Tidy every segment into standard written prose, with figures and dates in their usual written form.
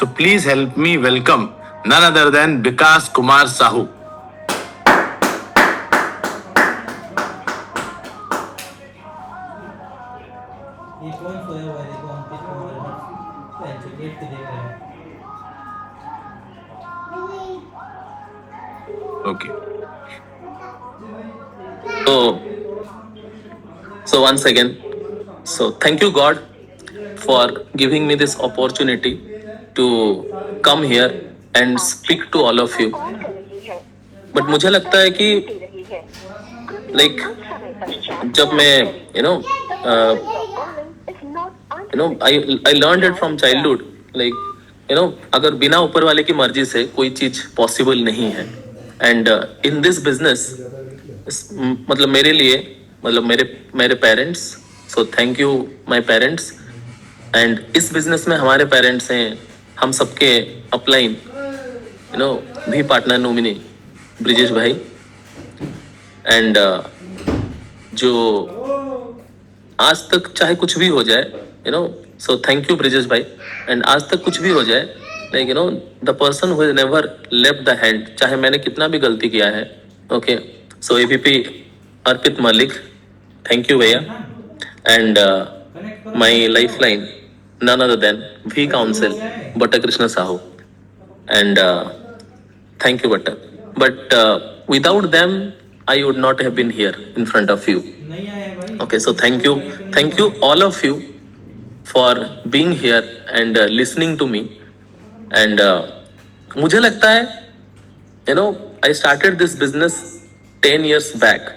So please help me welcome none other than Vikas Kumar Sahu. ये कौन सोया हुआ है? देखो अंकित कुमार भट्ट गेट पे देख रहे हैं. Okay. So once again, so thank you God for giving me this opportunity to come here and speak to all of you. But मुझे लगता है कि like जब मैं I learned it from childhood, like अगर बिना ऊपर वाले की मर्जी से कोई चीज पॉसिबल नहीं है. एंड इन दिस बिजनेस मतलब मेरे लिए मतलब मेरे parents, so thank you my parents. And इस बिजनेस में हमारे पेरेंट्स हैं, हम सबके अपलाइन भी पार्टनर नोमिनी ब्रिजेश भाई. एंड जो आज तक चाहे कुछ भी हो जाए सो थैंक यू ब्रिजेश भाई. एंड आज तक कुछ भी हो जाए like the person who has never left the hand, चाहे मैंने कितना भी गलती किया है. Okay, so ABP Arpit Malik, thank you भैया. And my lifeline none other than V Council Bhatta Krishna Sahu. And thank you Bhatta. But without them I would not have been here in front of you. Okay, so thank you all of you for being here and listening to me. And मुझे लगता है I started this business 10 years back.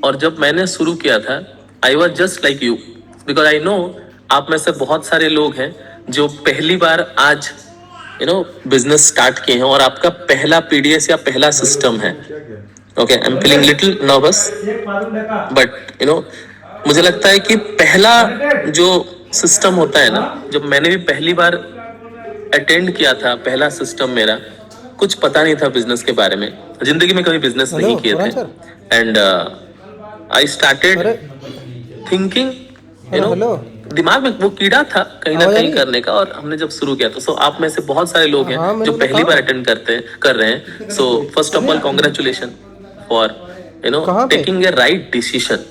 और जब मैंने शुरू किया था I was just like you, because I know आप में से बहुत सारे लोग हैं जो पहली बार आज बिजनेस स्टार्ट किए हैं और आपका पहला पीडीएस या पहला सिस्टम है. Okay, I am feeling little nervous, but मुझे लगता है कि पहला जो सिस्टम होता है ना, जब मैंने भी पहली बार अटेंड किया था पहला सिस्टम मेरा, कुछ पता नहीं था बिजनेस के बारे में, जिंदगी में कभी बिजनेस नहीं किए थे. एंड आई स्टार्टेड थिंकिंग दिमाग में वो कीड़ा था कहीं ना कहीं करने का, और हमने जब शुरू किया तो सो आप में से बहुत सारे लोग हैं जो पहली बार अटेंड कर रहे हैं. So first of all congratulation for taking a right decision.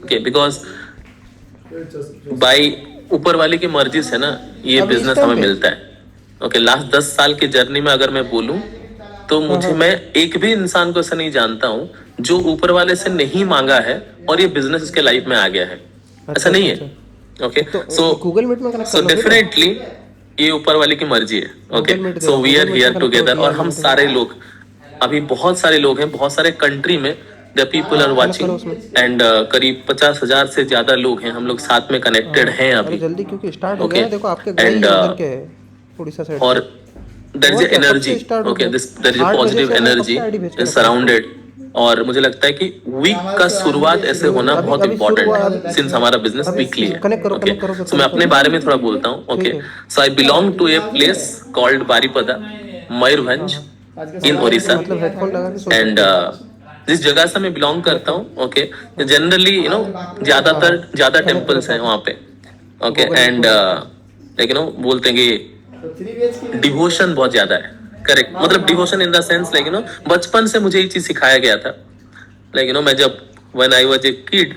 Okay, because by ऊपर वाले की मर्जी से ना ये बिजनेस हमें मिलता है. ओके, लास्ट 10 साल की जर्नी में अगर मैं बोलूं तो मैं एक भी इंसान को ऐसा नहीं जानता हूं जो ऊपर वाले से नहीं मांगा है और ये बिजनेस उसके लाइफ में आ गया है. ऐसा नहीं है. ओके, सो गूगल मीट में कनेक्ट, सो डेफिनेटली ये ऊपर वाले की मर्जी है. Okay, so we are here together, और हम सारे लोग अभी बहुत सारे लोग हैं, बहुत सारे कंट्री में the people are watching. And करीब 50,000 से ज्यादा लोग हैं, हम लोग साथ में कनेक्टेड हैं अभी जल्दी, क्योंकि स्टार्ट हो गया है. देखो आपके एंड उड़ीसा साइड, और there is energy. Okay, there is positive energy is surrounded. और मुझे लगता है कि वीक का शुरुआत ऐसे होना बहुत इंपॉर्टेंट है, सिंस हमारा बिजनेस वीकली है. ओके, सो मैं अपने बारे में थोड़ा बोलता हूँ. Okay, so I belong to a place called Baripada, Mayurbhanj in Odisha. And जिस जगह से मैं बिलोंग करता हूँ, ओके, जनरली ज्यादा टेम्पल्स हैं वहाँ पे. ओके, एंड लाइक बोलते हैं कि डिवोशन बहुत ज्यादा है. करेक्ट, मतलब devotion in the sense like बचपन से मुझे ये चीज सिखाया गया था. लाइक मैं जब when I was a kid,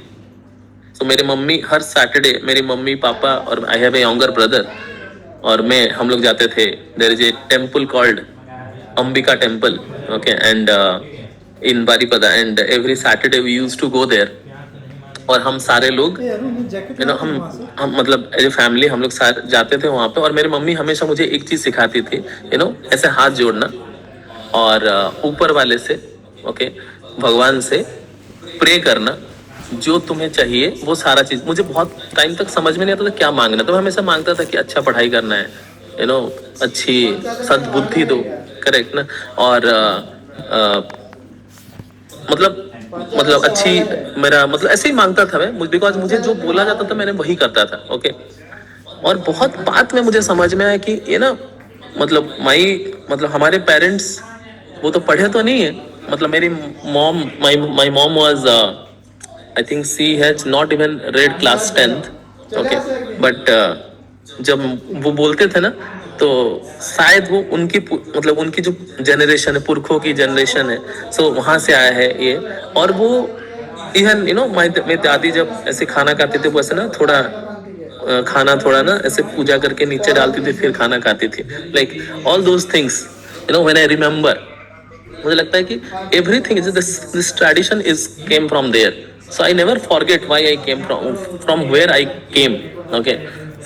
तो मेरे मम्मी हर सैटरडे, मेरी मम्मी पापा और I have a younger brother, और हम लोग जाते थे. There is a temple called Ambika temple. Okay, and in Baripada, and every Saturday we used to go there. और हम सारे लोग हम मतलब एज ए फैमिली हम लोग सारे जाते थे वहां पे. और मेरी मम्मी हमेशा मुझे एक चीज सिखाती थी, ऐसे हाथ जोड़ना और ऊपर वाले से, ओके, भगवान से प्रे करना, जो तुम्हें चाहिए वो सारा चीज. मुझे बहुत टाइम तक समझ में नहीं आता था क्या मांगना, तो मैं हमेशा मांगता था कि अच्छा पढ़ाई करना है, अच्छी सद्बुद्धि दो. करेक्ट ना. और मतलब अच्छी, मेरा मतलब ऐसे ही मांगता था मैं, बिकॉज मुझे जो बोला जाता था मैंने वही करता था. ओके, और बहुत बात में मुझे समझ में आया कि ये ना मतलब हमारे पेरेंट्स वो तो पढ़े तो नहीं है. मतलब मेरी mom, my mom was I think she has not even red class 10th. Okay, but जब वो बोलते थे ना तो शायद वो उनकी मतलब उनकी जो जनरेशन है, पुरखों की जनरेशन है, सो वहां से आया है ये। और वो इवन मेरी दादी जब ऐसे खाना खाते थे वो ऐसे ना थोड़ा खाना थोड़ा ना ऐसे पूजा करके नीचे डालती थी फिर खाना खाती थी, like all those things when I remember, मुझे लगता है कि everything is this tradition is came from there, so I never forget why I came from where I came. Okay,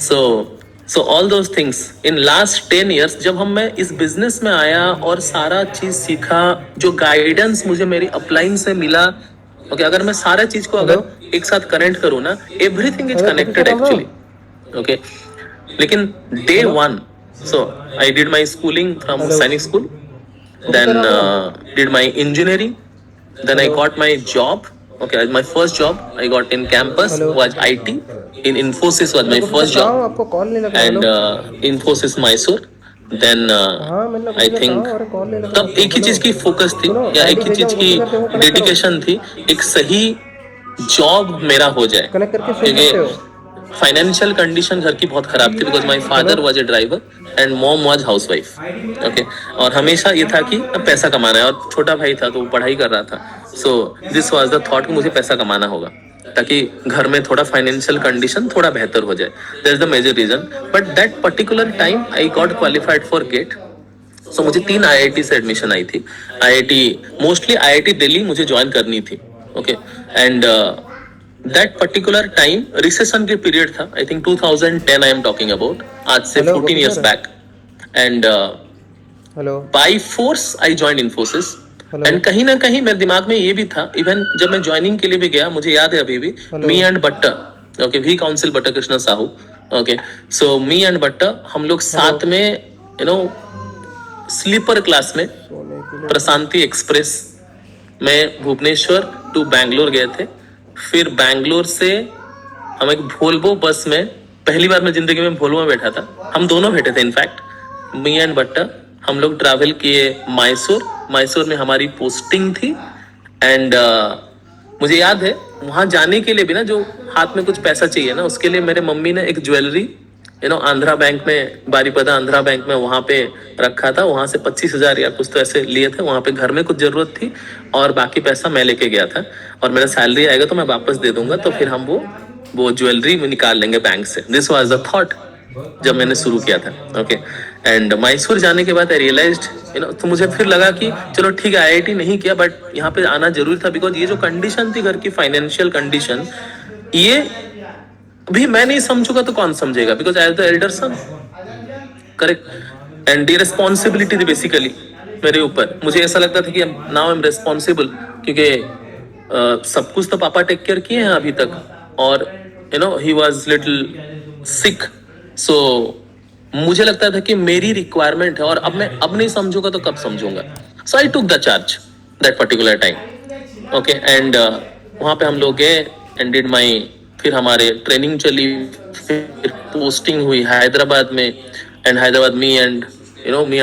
so all those things in last 10 years जब मैं इस business में आया और सारा चीज सीखा, जो गाइडेंस मुझे मेरी अपलाइन से मिला, ओके, अगर मैं सारा चीज को अगर एक साथ कनेक्ट करूँ ना, everything is connected actually. Okay, लेकिन day one, so I did my schooling from Sainik school, then did my engineering, then I got my job. Okay, my first job I got in campus was IT in Infosys was my first job, आपको call नहीं लगा? and Infosys Mysore, then I think तब एक ही चीज की focus थी या एक ही चीज की डेडिकेशन थी, एक सही जॉब मेरा हो जाए, कनेक्ट करके सुन सकते हो। फाइनेंशियल कंडीशन घर की बहुत खराब थी because my father was a driver and mom was housewife. Okay, और हमेशा ये था कि अब पैसा कमाना है, और छोटा भाई था तो वो पढ़ाई कर रहा था, सो दिस वाज द थॉट कि मुझे पैसा कमाना होगा ताकि घर में थोड़ा फाइनेंशियल कंडीशन थोड़ा बेहतर हो जाए, that is the major reason. But that particular time I got qualified for GATE, so मुझे 3 IIT से एडमिशन आई थी। IIT मोस्टली IIT दिल्ली मुझे ज्वाइन करनी थी। Okay, and that particular time recession के पीरियड था, I think 2010 I am talking about, आज से 14 years back, and hello, by force I join Infosys. And कहीं ना कहीं मेरे दिमाग में ये भी था, इवन जब मैं ज्वाइनिंग के लिए भी गया, मुझे याद है अभी भी, me and Battar, okay, we council Battar Krishna Sahu, okay, so me and Battar हम लोग साथ में स्लीपर क्लास में प्रशांति एक्सप्रेस में भुवनेश्वर टू बैंगलोर गए थे। फिर बैंगलोर से हम एक वोल्वो बस में, पहली बार मैं जिंदगी में वोल्वो में बैठा था, हम दोनों बैठे थे इनफैक्ट, मी एंड बट्टा, हम लोग ट्रैवल किए मैसूर में हमारी पोस्टिंग थी। एंड मुझे याद है वहां जाने के लिए भी ना जो हाथ में कुछ पैसा चाहिए ना, उसके लिए मेरे मम्मी ने एक ज्वेलरी आंध्रा बैंक में, बारीपदा आंध्रा बैंक में वहां पे रखा था, वहां से 25,000 या कुछ तो ऐसे लिए थे, वहां पे घर में कुछ जरूरत थी और बाकी पैसा मैं लेके गया था, और मेरा सैलरी आएगा तो मैं वापस दे दूंगा, तो फिर हम वो ज्वेलरी में निकाल लेंगे बैंक से। दिस वाज द थॉट जब मैंने शुरू किया था। ओके, एंड मैसूर जाने के बाद आई रियलाइज्ड, तो मुझे फिर लगा कि चलो ठीक है, IIT नहीं किया बट यहाँ पे आना जरूरी था, बिकॉज ये जो कंडीशन थी घर की, फाइनेंशियल कंडीशन, ये भी मैं नहीं समझूंगा तो कौन समझेगा, because I am the elder son, correct, and ये रिस्पॉन्सिबिलिटी थी बेसिकली मेरे ऊपर। मुझे ऐसा लगता था कि नाउ आई एम रिस्पॉन्सिबल, क्योंकि सब कुछ तो पापा टेक केयर किए हैं अभी तक, और ही वाज लिटिल सिक, सो मुझे लगता था कि मेरी रिक्वायरमेंट है, और अब नहीं समझूंगा तो कब समझूंगा। So I took the charge that particular time. Okay, and वहां पे हम लोग गए एंड डिड माई, फिर हमारे ट्रेनिंग चली, फिर पोस्टिंग हुई हैदराबाद में, and Hyderabad me and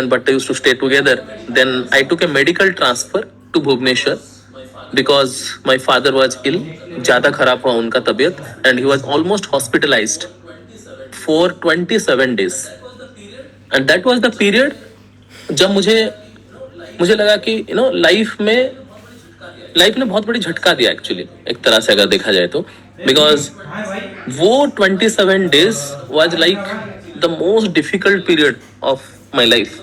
Batta used to stay together. Then I took a medical transfer to Bhubaneswar because my father was ill, ज्यादा खराब हुआ उनका तबीयत, and he was almost hospitalised for 27 days, and that was the period जब मुझे लगा कि life ने बहुत बड़ी झटका दिया एक्चुअली, एक तरह से अगर देखा जाए तो, बिकॉज वो 27 days was like the most difficult period of my life,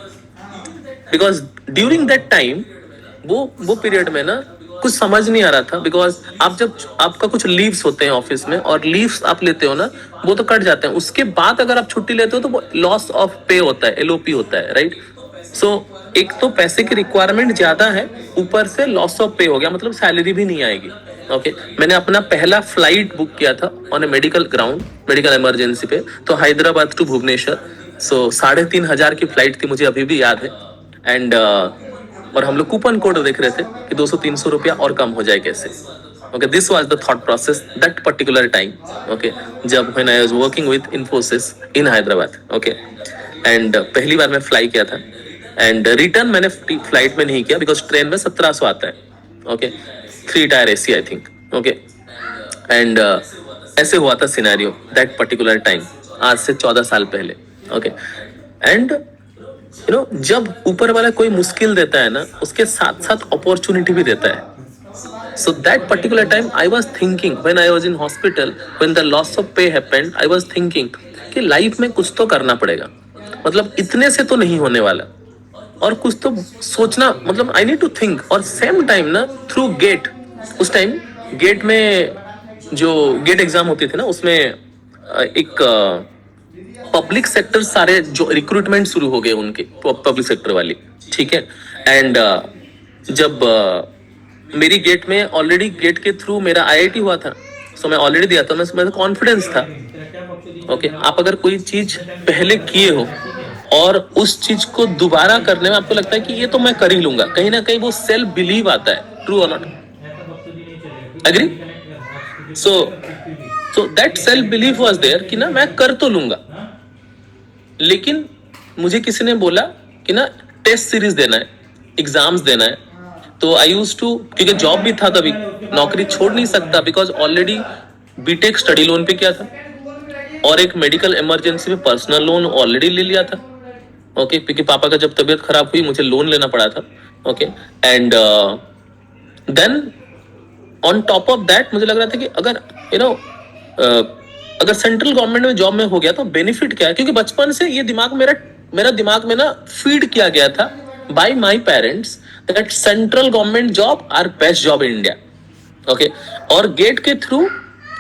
because during that time वो पीरियड में ना कुछ समझ नहीं आ रहा था, बिकॉज आप जब आपका कुछ लीव्स होते हैं ऑफिस में, और लीव्स आप लेते हो ना, वो तो कट जाते हैं, उसके बाद अगर आप छुट्टी लेते हो तो वो लॉस ऑफ पे होता है, LOP होता है, राइट। सो एक तो पैसे की रिक्वायरमेंट ज्यादा है, ऊपर से लॉस ऑफ पे हो गया, मतलब सैलरी भी नहीं आएगी। ओके, मैंने अपना पहला फ्लाइट बुक किया था on A medical ground, medical emergency पे, तो हैदराबाद टू भुवनेश्वर, सो 3,500 की फ्लाइट थी, मुझे अभी भी याद है। एंड और हम लोग कूपन कोड देख रहे थे कि 200-300 रुपया और कम हो जाए कैसे। Okay, this was the thought process that particular time. Okay, जब when I was working with Infosys in Hyderabad. Okay, and पहली बार मैं फ्लाई किया था, एंड रिटर्न मैंने फ्लाइट में नहीं किया बिकॉज ट्रेन में 1700 आता है। Okay, 3 tyre AC I think. Okay, and ऐसे हुआ था सिनेरियो दैट पर्टिकुलर टाइम, आज से 14 साल पहले। ओके, एंड यू नो जब ऊपर वाला कोई मुश्किल देता है ना, उसके साथ साथ अपॉर्चुनिटी भी देता है. So that particular time I was thinking when I was in hospital, when the loss of pay happened, I was thinking कि लाइफ में कुछ तो करना पड़ेगा, मतलब इतने से तो नहीं होने वाला, और कुछ तो सोचना, मतलब आई नीड टू थिंक. और सेम टाइम ना थ्रू गेट, उस टाइम गेट में जो गेट एग्जाम होती थी ना, उसमें एक पब्लिक सेक्टर सारे जो रिक्रूटमेंट शुरू हो गए उनके पब्लिक सेक्टर वाली, ठीक है. एंड जब मेरी गेट में ऑलरेडी गेट के थ्रू मेरा आईआईटी हुआ था, सो मैं ऑलरेडी दिया था, मेरा कॉन्फिडेंस था. ओके, आप अगर कोई चीज पहले किए हो और उस चीज को दोबारा करने में आपको लगता है कि ये तो मैं कर ही लूंगा, कहीं ना कहीं वो सेल्फ बिलीव आता है. ट्रू और not? Agree? So that self believe was there कि ना मैं कर तो लूंगा. लेकिन मुझे किसी ने बोला कि ना टेस्ट सीरीज देना है, एग्जाम्स देना है. तो आई यूज टू, क्योंकि जॉब भी था तभी, नौकरी छोड़ नहीं सकता, because already BTech study loan पे किया था और एक मेडिकल इमरजेंसी में पर्सनल लोन ऑलरेडी ले लिया था. ओके, क्योंकि पापा का जब तबीयत खराब हुई मुझे लोन लेना पड़ा था. Okay, and then on top of that मुझे लग रहा था कि अगर यू नो अगर सेंट्रल गवर्नमेंट में जॉब में हो गया तो बेनिफिट क्या है, क्योंकि बचपन से ये दिमाग मेरा दिमाग में ना फीड किया गया था by my parents that central government job are best job in India. Okay, और गेट के थ्रू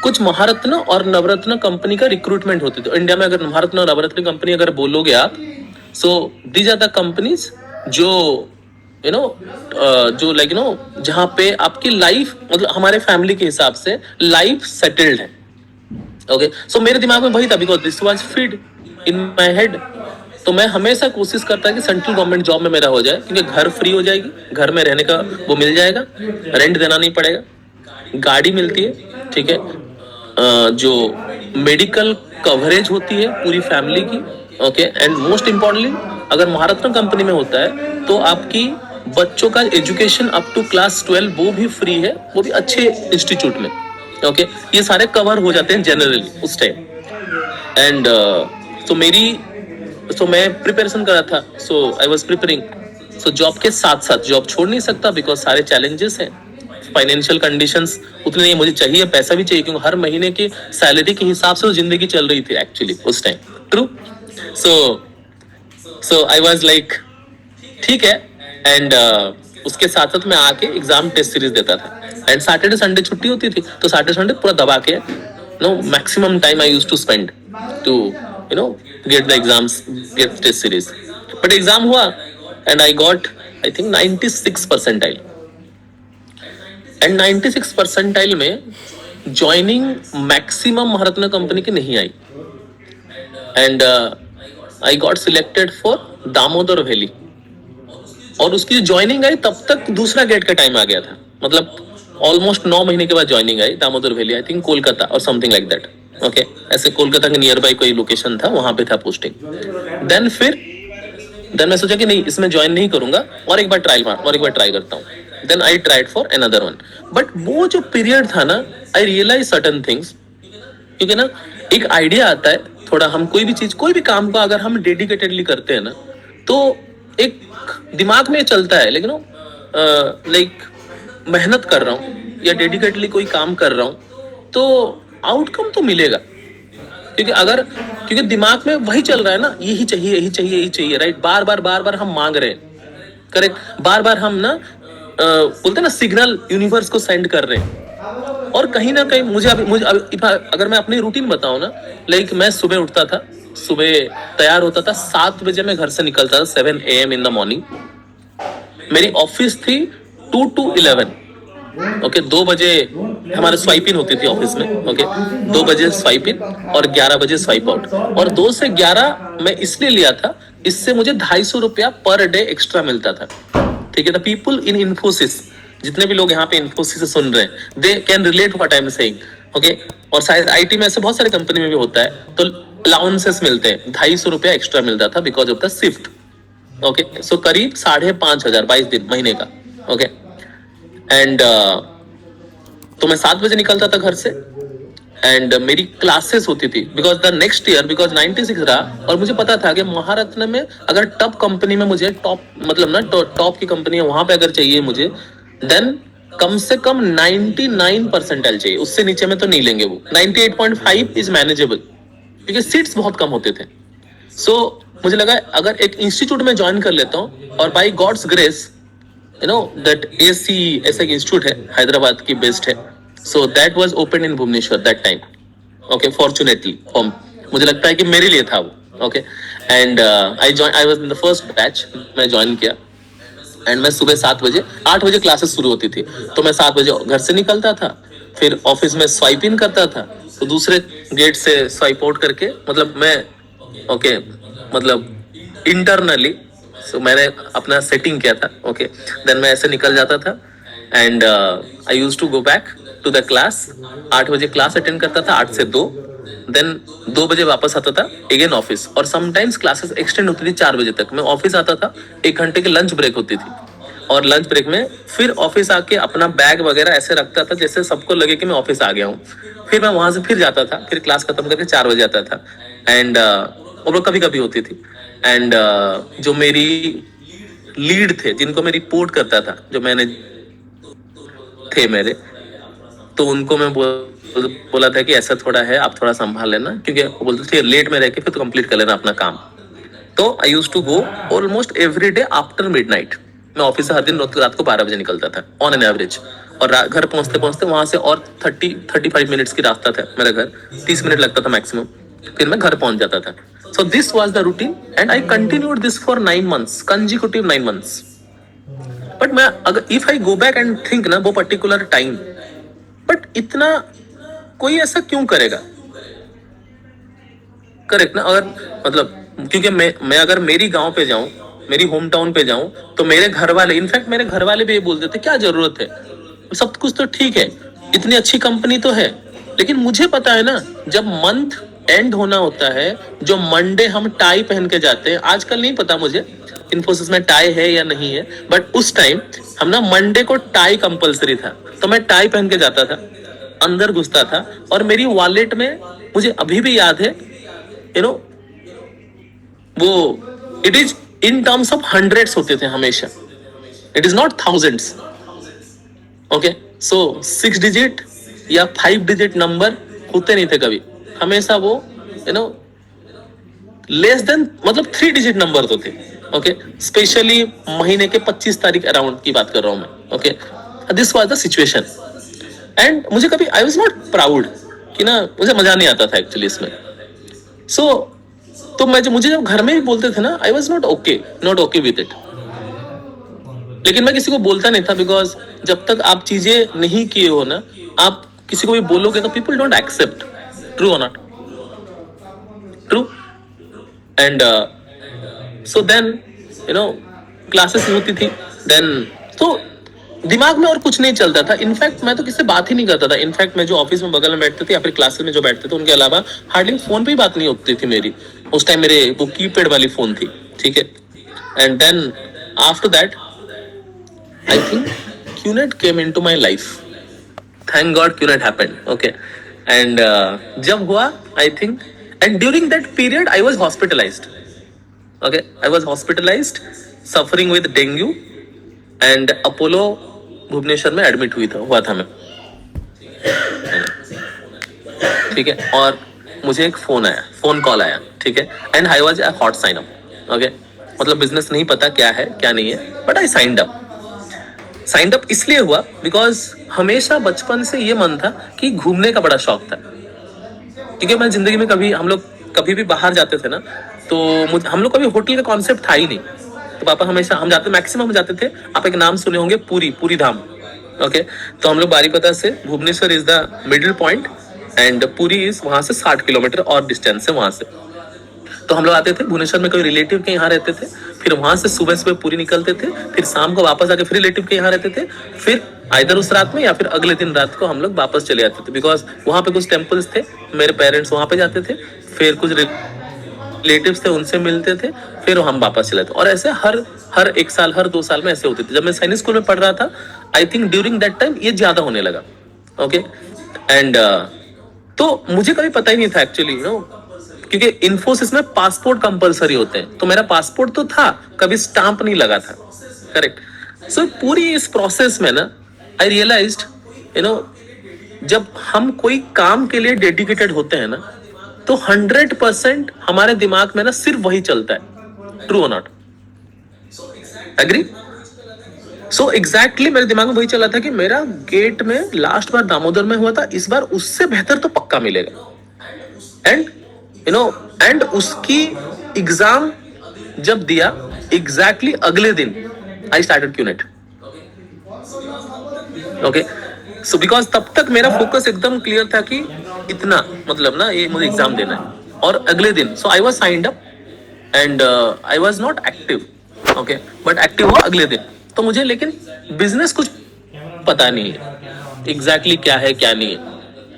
कुछ महारत्न और नवरत्न कंपनी का रिक्रूटमेंट होती थी इंडिया में. अगर महारत्न और नवरत्न कंपनी अगर बोलोगे आप, so these are the companies जो यू नो जो लाइक यू नो जहां पे आपकी लाइफ, मतलब हमारे फैमिली के हिसाब से लाइफ सेटल्ड है. ओके, सो मेरे दिमाग में वही था, because this was feed in my head. तो मैं हमेशा कोशिश करता कि सेंट्रल गवर्नमेंट जॉब में मेरा हो जाए, क्योंकि घर फ्री हो जाएगी, घर में रहने का वो मिल जाएगा, रेंट देना नहीं पड़ेगा, गाड़ी मिलती है, ठीक है, जो मेडिकल कवरेज होती है पूरी फैमिली की. ओके, एंड मोस्ट इम्पोर्टेंटली अगर महारत्न कंपनी में होता है तो आपकी बच्चों का एजुकेशन अप टू क्लास 12 वो भी फ्री है, वो भी अच्छे इंस्टीट्यूट में. ओके, ये सारे कवर हो जाते हैं जनरली उस टाइम. एंड तो मैं प्रिपरेशन कर रहा था, so I was preparing. So job के साथ साथ, जॉब छोड़ नहीं सकता बिकॉज सारे चैलेंजेस हैं, फाइनेंशियल कंडीशंस उतने नहीं, मुझे चाहिए, पैसा भी चाहिए, क्योंकि हर महीने की सैलरी के हिसाब से जिंदगी चल रही थी एक्चुअली उस time. True. So I was like ठीक है. एंड उसके साथ साथ मैं आके एग्जाम टेस्ट सीरीज देता था. एंड सैटरडे संडे छुट्टी होती थी, तो सैटरडे संडे पूरा दबा के no maximum time I used to spend to you know get the exams, get test series. But exam हुआ and I got I think 96 percentile. And 96 percentile में joining maximum महारत्न company की नहीं आई. And I got selected for Damodar valley. और उसकी joining I तब तक दूसरा gate का टाइम आ गया था, मतलब ऑलमोस्ट 9 महीने के बाद joining I Damodar valley, I think Kolkata और समथिंग लाइक दैट. ओके, ऐसे कोलकाता के नियर बाई कोई लोकेशन था, वहां पे था पोस्टिंग. देन मैं सोचा कि नहीं, इसमें ज्वाइन नहीं करूंगा, और एक बार ट्राई करता हूँ. Then I tried for another one. But वो जो पीरियड था ना, आई रियलाइज सर्टन थिंग्स, क्योंकि ना एक आइडिया आता है थोड़ा, हम कोई भी चीज, कोई भी काम का अगर हम डेडिकेटेडली करते हैं ना, तो एक दिमाग में चलता है, लेकिन लाइक मेहनत कर रहा हूँ या डेडिकेटली कोई काम कर रहा हूँ तो आउटकम तो मिलेगा. क्योंकि दिमाग में वही चल रहा है ना, यही चाहिए, राइट. बार बार हम मांग रहे हैं, करेक्ट. बार बार हम ना बोलते हैं ना सिग्नल यूनिवर्स को सेंड कर रहे हैं. और कहीं ना कहीं मुझे अगर मैं अपनी रूटीन बताऊं ना, लाइक मैं सुबह उठता था, सुबह तैयार होता था, 7 बजे मैं घर से निकलता था, 7 AM इन द मॉर्निंग. मेरी ऑफिस थी 2 to 11. ओके, 2 बजे हमारे स्वाइप इन होती थी ऑफिस में. ओके, 2 बजे स्वाइप इन और 11 बजे स्वाइप आउट. और 2 से 11 मैं इसलिए लिया था, इससे मुझे 250 रुपया पर डे एक्स्ट्रा मिलता था. ठीक है, द पीपल इन इन्फोसिस, जितने भी लोग यहाँ पे इन्फोसिस से सुन रहे हैं, they can relate what I am saying. Okay, और शायद आईटी में ऐसे बहुत सारे कंपनी में भी होता है, तो अलाउंसेस मिलते हैं. 250 रुपया एक्स्ट्रा मिलता था because of the shift. Okay, so करीब 5,500 22 दिन महीने का. ओके, एंड तो मैं 7 बजे निकलता था घर से, एंड मेरी क्लासेस होती थी because the next year because 96 रहा और मुझे पता था कि महारत्न में अगर टॉप कंपनी में मुझे टॉप मतलब ना टॉप की कंपनी है वहां पे अगर चाहिए मुझे देन कम से कम 99 परसेंटाइल चाहिए, उससे नीचे में तो नहीं लेंगे वो। 98.5 इज मैनेजेबल क्योंकि सीट्स बहुत कम होते थे। सो मुझे लगा अगर एक इंस्टीट्यूट में ज्वाइन कर लेता हूँ और by God's grace you know that AC ऐसा एक इंस्टीट्यूट है हैदराबाद की बेस्ट है। So that was open in Bhubaneswar that time. Okay fortunately मुझे लगता है कि मेरे लिए था वो। Okay and I was in the first batch, मैं ज्वाइन किया एंड मैं सुबह 7 बजे 8 बजे क्लासेस शुरू होती थी तो मैं 7 बजे घर से निकलता था, फिर ऑफिस में स्वाइप इन करता था तो दूसरे गेट से स्वाइप आउट करके मतलब मैं ओके मतलब इंटरनली मैंने अपना सेटिंग किया था। ओके देन मैं ऐसे निकल जाता था and I use to go back to the class. 8 बजे क्लास अटेंड करता था 8 से 2, देन 2 बजे वापस आता था अगेन ऑफिस और समटाइम्स क्लासेस एक्सटेंड होती थी 4 बजे तक। मैं ऑफिस आता था, 1 घंटे की लंच ब्रेक होती थी और लंच ब्रेक में फिर ऑफिस आके अपना बैग वगैरह ऐसे रखता था जैसे सबको लगे कि मैं ऑफिस आ गया हूँ। फिर मैं वहां से फिर जाता था, फिर क्लास खत्म करके 4 बजे आता था एंड वो लोग कभी कभी होती थी एंड जो मेरी लीड थे जिनको मैं रिपोर्ट करता था जो मैंने थे मेरे, तो उनको मैं बोला था कि ऐसा थोड़ा है आप थोड़ा संभाल लेना क्योंकि वो बोलते थे लेट में रह के फिर तो कंप्लीट कर लेना अपना काम। तो I use to go almost every day after midnight. मैं ऑफिस से हर दिन रात को 12 बजे निकलता था ऑन एन एवरेज और घर पहुंचते पहुंचते वहां से और 35 मिनट्स की रास्ता था मेरा घर, 30 मिनट लगता था मैक्सिमम, फिर मैं घर पहुंच जाता था। सो this was the routine and I continued this for 9 months, consecutive 9 months। But मैं अगर if I go back and think ना वो पर्टिकुलर टाइम, बट इतना कोई ऐसा क्यों करेगा? करेक्ट ना? अगर मतलब क्योंकि मैं अगर मेरी गांव पे जाऊं, मेरी होम टाउन पे जाऊं तो मेरे घर वाले, इनफैक्ट मेरे घर वाले भी ये बोलते थे क्या जरूरत है, सब कुछ तो ठीक है, इतनी अच्छी कंपनी तो है। लेकिन मुझे पता है ना जब मंथ एंड होना होता है, जो मंडे हम टाई पहन के जाते हैं, आजकल नहीं पता मुझे इन्फोसिस में टाई है या नहीं है, बट उस टाइम हम ना मंडे को टाई कंपलसरी था तो मैं टाई पहन के जाता था, अंदर घुसता था और मेरी वॉलेट में मुझे अभी भी याद है यू नो वो it is in terms of hundreds होते थे हमेशा, it is not thousands. Okay so 6 digit या 5 डिजिट नंबर होते नहीं थे कभी, हमेशा वो यू नो लेस देन मतलब 3 डिजिट नंबर तो थे। ओके स्पेशली महीने के 25 तारीख अराउंड की बात कर रहा हूं मैं। Okay this was the situation and मुझे कभी आई वाज नॉट प्राउड कि ना, मुझे मजा नहीं आता था एक्चुअली इसमें। सो तो मुझे जब घर में भी बोलते थे ना, आई was not okay with it. लेकिन मैं किसी को बोलता नहीं था बिकॉज जब तक आप चीजें नहीं किए हो ना, आप किसी को भी बोलोगे तो पीपल डोंट एक्सेप्ट। ट्रू और not true? And so then you know classes होती थी, देन तो दिमाग में और कुछ नहीं चलता था। इनफैक्ट मैं तो किससे बात ही नहीं करता था। इनफैक्ट मैं जो ऑफिस में बगल में बैठते थे या फिर क्लासेस में जो बैठते थे उनके अलावा हार्डली फोन पे ही बात नहीं होती थी मेरी। उस टाइम मेरे वो कीपैड वाली फोन थी, ठीक है। And then after that I think QNET came into my life. Thank God QNET happened. Okay and जब हुआ I think and during that period I was hospitalised. Okay I was hospitalised suffering with dengue and Apollo Bhubaneswar में admit हुआ था मैं, ठीक है। और मुझे एक फोन कॉल आया, ठीक है। And I was a hot sign up. Okay मतलब बिजनेस नहीं पता क्या है क्या नहीं है, बट आई साइंड अप इसलिए हुआ बिकॉज हमेशा बचपन से ये मन था कि घूमने का बड़ा शौक था। क्योंकि मैं जिंदगी में हम लोग कभी भी बाहर जाते थे ना, तो हम लोग कभी होटल का कॉन्सेप्ट था ही नहीं। तो पापा हमेशा मैक्सिमम हम जाते थे, आप एक नाम सुने होंगे, पूरी धाम। ओके तो हम लोग बारीपदा से, Bhubaneswar is the middle point and Puri is वहां से 60 किलोमीटर और डिस्टेंस है वहां से। तो हम लोग आते थे भुवनेश्वर में, कोई रिलेटिव के यहाँ रहते थे, फिर वहां से सुबह पूरी निकलते थे, फिर शाम को वापस आके फिर रिलेटिव के यहाँ रहते थे, फिर आइदर उस रात में या फिर अगले दिन रात को हम लोग वापस चले जाते थे। बिकॉज वहां पे कुछ टेम्पल्स थे, मेरे पेरेंट्स वहां पे जाते थे, फिर कुछ रिलेटिव्स थे उनसे मिलते थे, फिर हम वापस चले थे। और ऐसे हर 1 साल हर 2 साल में ऐसे होते थे। जब मैं सैनिक स्कूल में पढ़ रहा था, I think during that time ये ज्यादा होने लगा। ओके एंड तो मुझे कभी पता ही नहीं था एक्चुअली, क्योंकि इन्फोसिस में पासपोर्ट कंपलसरी होते हैं, तो मेरा पासपोर्ट तो था, कभी स्टाम्प नहीं लगा था, करेक्ट। सो पूरी इस प्रोसेस में ना आई रियलाइज्ड, जब हम कोई काम के लिए डेडिकेटेड होते हैं ना, तो 100% हमारे दिमाग में ना सिर्फ वही चलता है, ट्रू और नॉट, एग्री। सो एग्जैक्टली मेरे दिमाग में वही चला था कि मेरा गेट में लास्ट बार दामोदर में हुआ था, इस बार उससे बेहतर तो पक्का मिलेगा। एंड उसकी एग्जाम जब दिया, एग्जैक्टली अगले दिन I started QNet. Okay, so because तब तक मेरा फोकस एकदम क्लियर था कि इतना, मतलब ना ये मुझे एग्जाम देना है, और अगले दिन so I was signed up and I was not active, okay, but active हुआ अगले दिन। तो मुझे लेकिन बिजनेस कुछ पता नहीं है एग्जैक्टली क्या है क्या नहीं है।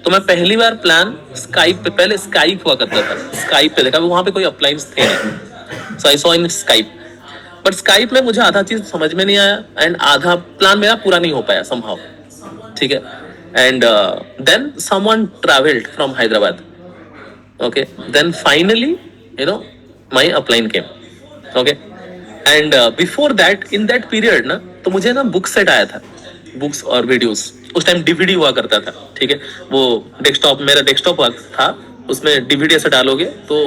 तो मैं पहली बार प्लान स्काइप पे, पहले स्काइप हुआ करता था, स्काइप पे देखा, वहां पे कोई अप्लाइंस थे नहीं, so I saw in Skype, but Skype में मुझे आधा चीज समझ में नहीं आया एंड आधा प्लान मेरा पूरा नहीं हो पाया समहाउ, ठीक है। And then someone travelled from Hyderabad, okay, then finally my upline came, okay. And before that, in that period ना, तो मुझे ना बुक सेट आया था, बुक्स और वीडियोस, उस टाइम डीवीडी हुआ करता था, ठीक है, वो डेस्कटॉप, मेरा डेस्कटॉप था, उसमें डीवीडी ऐसे डालोगे तो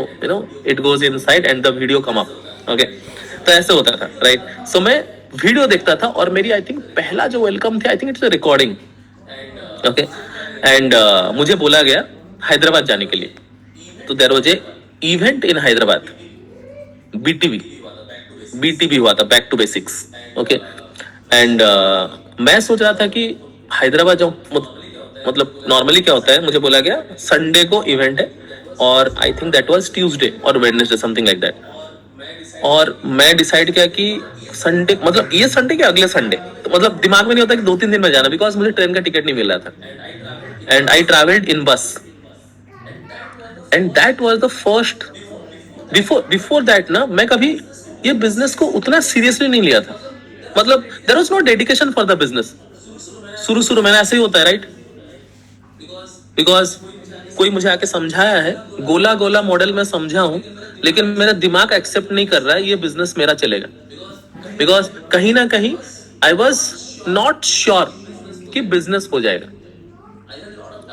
it goes inside and the video come up, okay, तो ऐसे होता था, राइट। सो मैं वीडियो देखता था, और मेरी आई थिंक पहला जो वेलकम थे, I think it's a recording, okay, and मुझे बोला गया हैदराबाद जाने के लिए। तो there was a event in Hyderabad, BTB हुआ था, back to basics, okay. And मैं सोच रहा था कि हैदराबाद जाऊं, मतलब नॉर्मली क्या होता है, मुझे बोला गया संडे को इवेंट है, और I think that was Tuesday और वेडनेसडे, समथिंग लाइक दैट। और मैं डिसाइड किया कि संडे, मतलब ये संडे के अगले संडे, तो मतलब दिमाग में नहीं होता कि 2-3 दिन में जाना, बिकॉज मुझे ट्रेन का टिकट नहीं मिल रहा था, एंड आई ट्रैवल्ड इन बस, and that was the first. Before that ना, मैं कभी ये बिजनेस को उतना सीरियसली नहीं लिया था, मतलब there was no dedication for the business. शुरू में ऐसे ही होता है, राइट, बिकॉज कोई मुझे आके समझाया है, गोला मॉडल में समझा हूं, लेकिन मेरा दिमाग एक्सेप्ट नहीं कर रहा है ये बिजनेस मेरा चलेगा, बिकॉज कहीं ना कहीं आई वॉज नॉट श्योर कि बिजनेस हो जाएगा।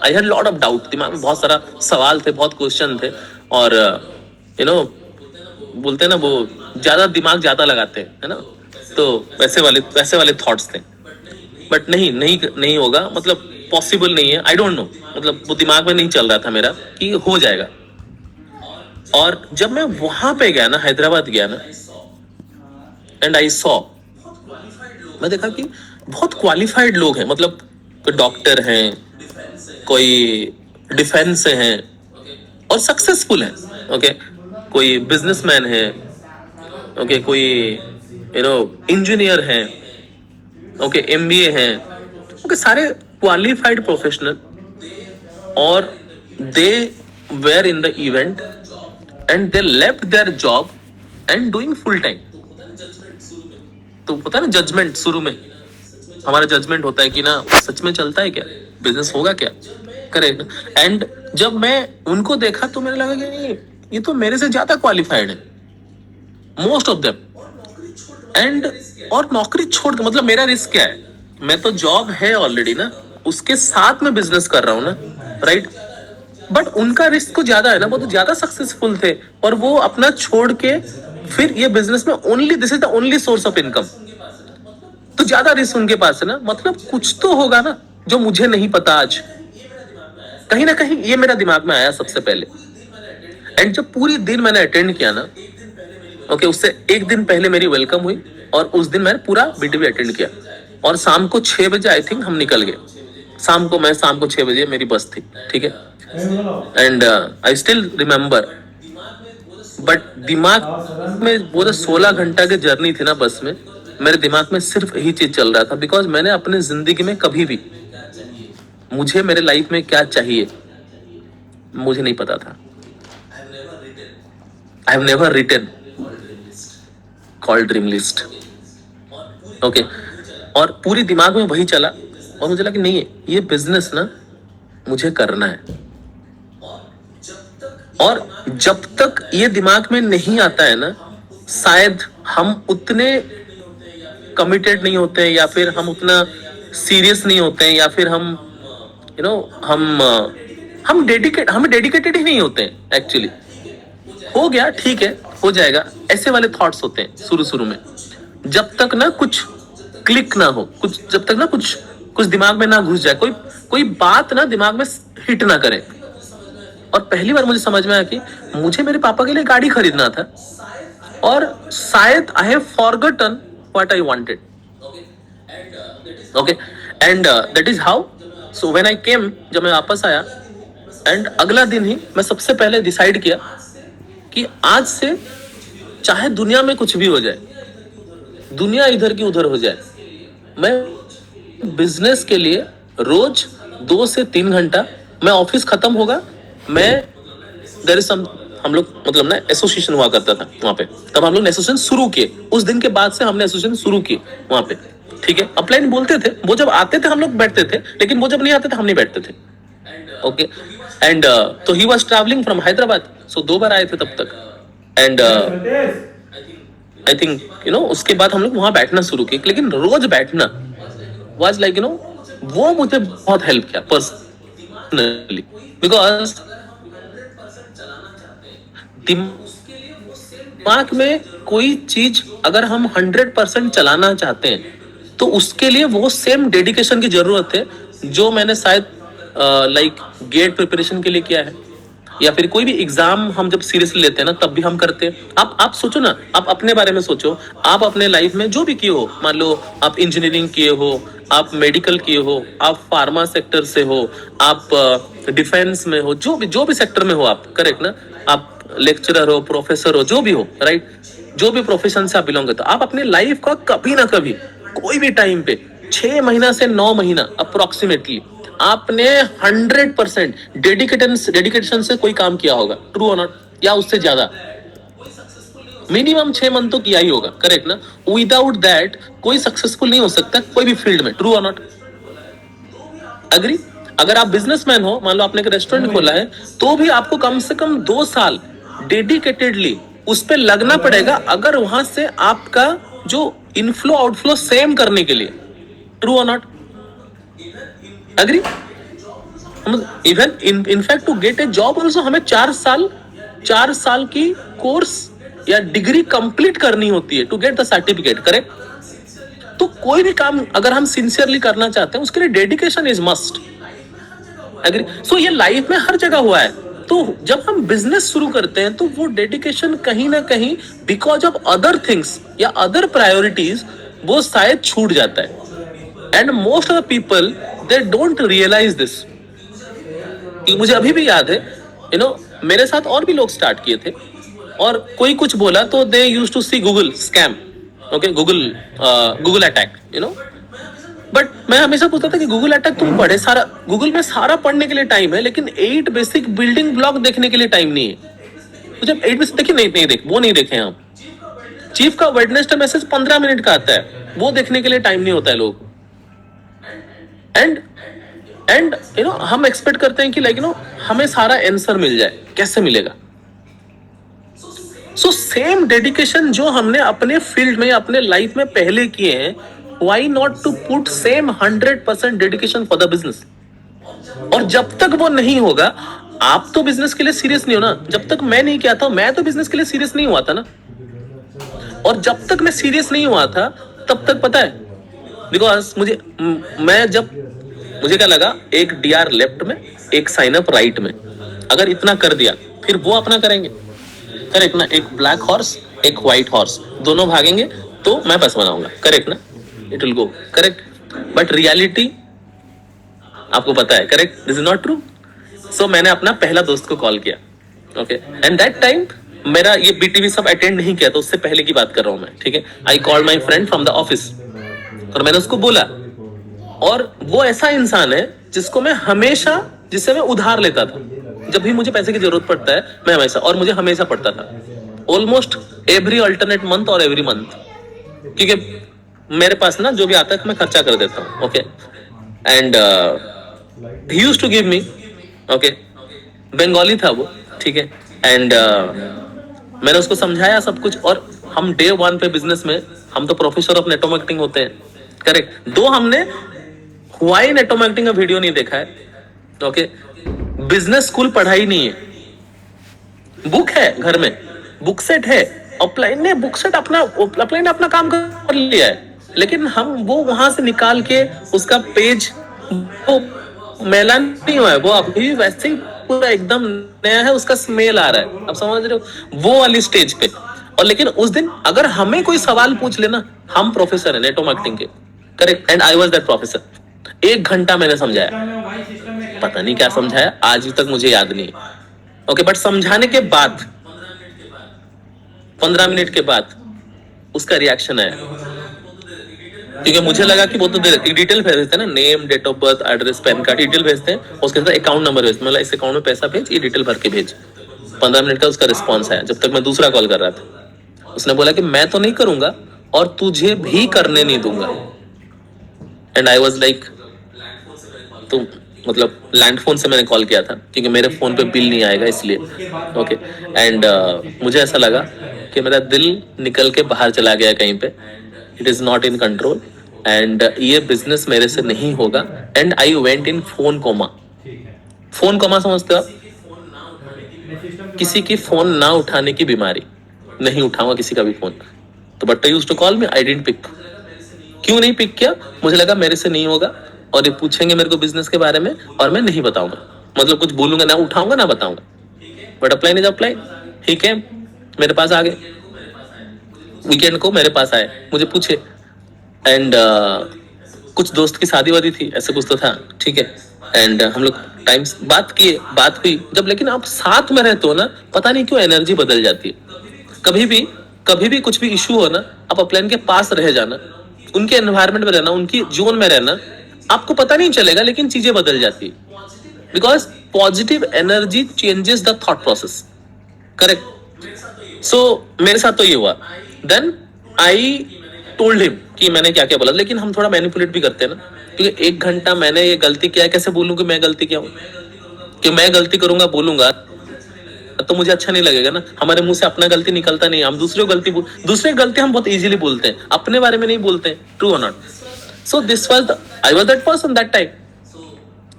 I had lot of doubt, दिमाग में बहुत सारा सवाल थे, बहुत क्वेश्चन थे, और बोलते हैं ना, वो ज्यादा दिमाग ज्यादा लगाते हैं, है ना, तो वैसे वाले थॉट्स थे, बट नहीं होगा, मतलब पॉसिबल नहीं है, आई डोंट नो, मतलब वो दिमाग में नहीं चल रहा था मेरा कि हो जाएगा। और जब मैं वहां पे गया ना, हैदराबाद गया ना, एंड आई सॉ, मैं देखा कि बहुत क्वालिफाइड लोग हैं, मतलब कोई डॉक्टर हैं, कोई डिफेंस से हैं और सक्सेसफुल हैं, ओके, कोई बिजनेसमैन है, ओके, कोई इंजीनियर है, ओके, एमबीए है, ओके, सारे क्वालिफाइड प्रोफेशनल, और they were in the event and they left their job and doing full time. तो पता है ना, जजमेंट, शुरू में हमारा जजमेंट होता है कि ना सच में चलता है क्या, बिजनेस होगा क्या, करेक्ट। एंड जब मैं उनको देखा तो मेरे लगा कि ये तो मेरे से ज्यादा क्वालिफाइड है, मोस्ट ऑफ देम, एंड और नौकरी छोड़ के, मतलब मेरा रिस्क क्या है, मैं तो जॉब है ऑलरेडी ना, उसके साथ में बिजनेस कर रहा हूं ना, राइट, बट उनका रिस्क को ज्यादा है ना, वो तो ज्यादा सक्सेसफुल थे, और वो अपना छोड़ के फिर ये बिजनेस में only, this is the only source of income, तो ज्यादा रिस्क उनके पास है ना, मतलब कुछ तो होगा ना जो मुझे नहीं पता आज, कहीं ना कहीं ये मेरा दिमाग में आया सबसे पहले। एंड जब पूरी दिन मैंने अटेंड किया ना, ओके, उससे एक दिन पहले मेरी वेलकम हुई, और उस दिन मैंने पूरा बीटीबी अटेंड किया, और शाम को 6 बजे आई थिंक हम निकल गए, शाम को 6 बजे मेरी बस थी, ठीक है। And I still remember, but दिमाग में वो जो 16 घंटा की जर्नी थी ना बस में, मेरे दिमाग में सिर्फ यही चीज चल रहा था, बिकॉज मैंने अपने जिंदगी में कभी भी, मुझे मेरे लाइफ में क्या चाहिए मुझे नहीं पता था। I have never written called dream list, okay, और पूरी दिमाग में वही चला, और मुझे लगा कि नहीं, ये बिजनेस ना मुझे करना है, और जब तक ये दिमाग में नहीं आता है ना, शायद हम उतने कमिटेड नहीं होते हैं, या फिर हम उतना सीरियस नहीं होते हैं, या फिर हम यू नो हम डेडिकेटेड ही नहीं होते हैं एक्चुअली। हो गया ठीक है, हो जाएगा, ऐसे वाले थॉट्स होते हैं शुरू शुरू में, जब तक ना कुछ क्लिक ना हो, कुछ जब तक ना कुछ दिमाग में ना घुस जाए, कोई बात ना दिमाग में हिट ना करे। और पहली बार मुझे समझ में आया कि मुझे मेरे पापा के लिए गाड़ी खरीदना था, और शायद I have forgotten what I wanted. Okay, and that is how, so when I came, जब मैं वापस आया, एंड अगला दिन ही मैं सबसे पहले डिसाइड किया कि आज से चाहे दुनिया में कुछ भी हो जाए, दुनिया इधर की उधर हो जाए, मैं बिजनेस के लिए रोज 2 से 3 घंटा, मैं ऑफिस खत्म होगा, मैं देयर इज सम, हम लोग मतलब ना एसोसिएशन हुआ करता था वहां पे, तब हम लोग ने एसोसिएशन शुरू किए, उस दिन के बाद से हमने एसोसिएशन शुरू किए वहां पे, ठीक है। अपलाइन बोलते थे, वो जब आते थे हम लोग बैठते थे, लेकिन वो जब नहीं आते थे हम नहीं बैठते थे। ओके, एंड तो he was travelling from Hyderabad, so 2 बार आए थे तब तक, and I think you know उसके बाद हम लोग वहां बैठना शुरू किए, लेकिन रोज बैठना वाज लाइक यू नो, वो मुझे बहुत हेल्प किया पर्सनली, बिकॉज दिमाग में कोई चीज अगर हम 100% चलाना चाहते हैं, तो उसके लिए वो सेम डेडिकेशन की जरूरत है जो मैंने शायद लाइक गेट प्रिपरेशन के लिए किया है, या फिर कोई भी एग्जाम हम जब सीरियसली लेते हैं ना, तब भी हम करते हैं। आप सोचो ना, आप अपने बारे में सोचो, आप अपने लाइफ में जो भी किए हो, मान लो आप इंजीनियरिंग किए हो, आप मेडिकल किए हो, आप फार्मा सेक्टर से हो, आप डिफेंस में हो, जो भी सेक्टर में हो आप, करेक्ट ना, आप लेक्चरर हो, प्रोफेसर हो, जो भी हो, राइट, जो भी प्रोफेशन से आप बिलोंग करते हो, आप अपने लाइफ का कभी ना कभी कोई भी टाइम पे 6 महीना से 9 महीना अप्रोक्सीमेटली आपने 100% डेडिकेशन से कोई काम किया होगा, ट्रू और नॉट, या उससे ज्यादा, मिनिमम 6 मंथ तो किया ही होगा, करेक्ट ना। विदाउट दैट कोई सक्सेसफुल नहीं हो सकता कोई भी फील्ड में, ट्रू और नॉट, अग्री। अगर आप बिजनेसमैन हो, मान लो आपने एक रेस्टोरेंट खोला है, तो भी आपको कम से कम 2 साल डेडिकेटेडली उस पर लगना पड़ेगा, अगर वहां से आपका जो इनफ्लो आउटफ्लो सेम करने के लिए, ट्रू और not, agree. Even in fact to get a job also हमें 4 साल की कोर्स या डिग्री कंप्लीट करनी होती है to get the certificate, correct. तो कोई भी काम अगर हम सिंसियरली करना चाहते हैं, उसके लिए डेडिकेशन इज मस्ट, एग्री। सो ये लाइफ में हर जगह हुआ है। तो जब हम बिजनेस शुरू करते हैं, तो वो डेडिकेशन कहीं ना कहीं बिकॉज ऑफ अदर थिंग्स या अदर प्रायोरिटीज वो शायद छूट जाता है, and most of the people they don't realise this. मुझे अभी भी याद है, यू नो, मेरे साथ और भी लोग स्टार्ट किए थे, और कोई कुछ बोला तो they used to see Google scam, okay, Google attack, you know. But मैं हमेशा पूछता था कि गूगल अटैक तुम पढ़े, सारा गूगल में सारा पढ़ने के लिए टाइम है, लेकिन 8 बेसिक बिल्डिंग ब्लॉक देखने के लिए टाइम नहीं है। तो जब 8 बेसिक देखिए, नहीं देख, वो नहीं देखे हम। चीफ का वेडनेसडे मैसेज 15 मिनट का आता है, वो देखने के लिए टाइम नहीं होता है लोग। एंड यू नो हम एक्सपेक्ट करते हैं कि लाइक यू नो हमें सारा आंसर मिल जाए, कैसे मिलेगा। सो सेम डेडिकेशन जो हमने अपने फील्ड में, अपने लाइफ में पहले किए हैं, why not to put same 100% dedication for the business. और जब तक वो नहीं होगा, आप तो बिजनेस के लिए सीरियस नहीं हो ना। जब तक मैं नहीं किया था, मैं तो बिजनेस के लिए सीरियस नहीं हुआ था ना। और जब तक मैं सीरियस नहीं हुआ था, तब तक पता है, बिकॉज मुझे क्या लगा, एक DR लेफ्ट में, एक साइन अप राइट में, अगर इतना कर दिया फिर वो अपना करेंगे, करेक्ट ना। एक ब्लैक हॉर्स, एक व्हाइट हॉर्स, दोनों भागेंगे तो मैं बस बनाऊंगा, करेक्ट ना, it will go, correct. But reality आपको पता है, correct, this is not true. So मैंने अपना पहला दोस्त को कॉल किया, ओके, एंड दैट टाइम मेरा ये BTV सब अटेंड नहीं किया, तो उससे पहले की बात कर रहा हूं मैं, ठीक है। I called my friend from the office, और मैंने उसको बोला, और वो ऐसा इंसान है जिसको मैं हमेशा, जिससे मैं उधार लेता था, जब भी मुझे पैसे की जरूरत पड़ता है मैं हमेशा, और मुझे हमेशा पड़ता था, ऑलमोस्ट एवरी अल्टरनेट मंथ और एवरी मंथ, क्योंकि मेरे पास ना जो भी आता है मैं खर्चा कर देता हूँ, okay. And he used to give me, okay, Bengali था वो, ठीक है। एंड मैंने उसको समझाया सब कुछ, और हम डे 1 पे बिजनेस में हम तो प्रोफेसर ऑफ नेटवर्क मार्केटिंग होते हैं, करेक्ट। दो हमने हुआई नेटवर्क मार्केटिंग का वीडियो नहीं देखा है, ओके। बिजनेस स्कूल पढ़ाई नहीं है, बुक है घर में, बुक सेट है, अपलाइन ने बुक सेट अपलाइन ने अपना काम कर लिया है, लेकिन हम वो वहां से निकाल के उसका पेज वो मैला नहीं हुआ है, वो अभी वैसे ही पूरा एकदम नया है, उसका स्मेल आ रहा है, आप समझ रहे हो, वो वाली स्टेज पे। और लेकिन उस दिन अगर हमें कोई सवाल पूछ लेना, हम प्रोफेसर है नेटवर्क मार्केटिंग के, correct, and I was that professor. 1 घंटा मैंने समझाया, पता नहीं क्या समझाया, आज तक मुझे याद नहीं है, ओके। बट समझाने के बाद 15 मिनट के बाद उसका रिएक्शन आया, क्योंकि मुझे लगा कि वो तो डिटेल भेजते हैं ना, name, date of birth, address, PAN card, detail भेजते हैं, उसके साथ अकाउंट नंबर भेजते हैं, मतलब इस अकाउंट में पैसा भेज, ये डिटेल भर के भेज। 15 मिनट का उसका रिस्पॉन्स आया, जब तक मैं दूसरा कॉल कर रहा था। उसने बोला कि मैं तो नहीं करूंगा और तुझे भी करने नहीं दूंगा। एंड आई वाज लाइक, तो मतलब लैंड फोन से मैंने कॉल किया था, क्योंकि मेरे फोन पे बिल नहीं आएगा इसलिए, ओके। एंड मुझे ऐसा लगा कि मेरा दिल निकल के बाहर चला गया कहीं पे, it is not in control, and ये बिजनेस मेरे से नहीं होगा। And I went in phone coma. Phone coma समझते हो आप? किसी की फोन ना उठाने की बीमारी, नहीं उठाऊंगा किसी का भी फोन। तो बट्टा used to call me, I didn't pick. क्यों नहीं पिक किया? मुझे लगा मेरे से नहीं होगा, और ये पूछेंगे मेरे को बिजनेस के बारे में, और मैं नहीं बताऊंगा, मतलब कुछ बोलूंगा ना, उठाऊंगा ना बताऊंगा। बट अपलाइन इज अपलाइन, ठीक है, मेरे पास आ गए, वीकेंड को मेरे पास आए, मुझे पूछे। एंड कुछ दोस्त की शादी वादी थी, ऐसे कुछ तो था, ठीक है। एंड हम लोग टाइम बात किए, बात हुई जब, लेकिन आप साथ में रहते हो ना, पता नहीं क्यों एनर्जी बदल जाती है। कभी भी कुछ भी इशू हो ना, आप अपलाइन के पास रह जाना, उनके एनवायरमेंट में रहना, उनकी जोन में रहना, आपको पता नहीं चलेगा, लेकिन चीजें बदल जाती है, because positive energy changes the thought process, correct. So मेरे साथ तो ये हुआ। देन आई टोल्ड हिम कि मैंने क्या क्या बोला, लेकिन हम थोड़ा मैनिपुलेट भी करते हैं ना, क्योंकि 1 घंटा मैंने ये गलती किया है, कैसे बोलूं कि मैं गलती किया हूं? कि मैं गलती करूंगा, बोलूंगा तो मुझे अच्छा नहीं लगेगा ना। हमारे मुंह से अपना गलती निकलता नहीं, हम दूसरे की गलती हम बहुत इजीली बोलते हैं, अपने बारे में नहीं बोलते हैं, ट्रू और not? So this was I was that person that time.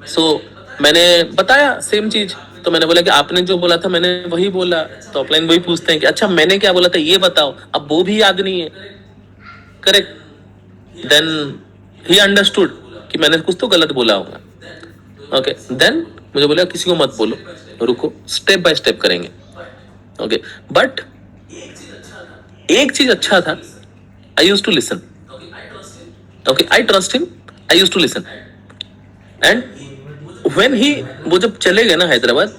So मैंने बताया सेम चीज, तो मैंने बोला कि आपने जो बोला था मैंने वही बोला। तो ऑफलाइन वही पूछते हैं कि अच्छा मैंने क्या बोला था ये बताओ, अब वो भी याद नहीं है, करेक्ट। देन ही अंडरस्टूड कि मैंने कुछ तो गलत बोला होगा, ओके। देन मुझे बोला किसी को मत बोलो, रुको, स्टेप बाय स्टेप करेंगे, ओके। बट एक चीज अच्छा था, I used to listen, okay, I trust him, I used to listen. And when he, वो जब चले गए ना हैदराबाद,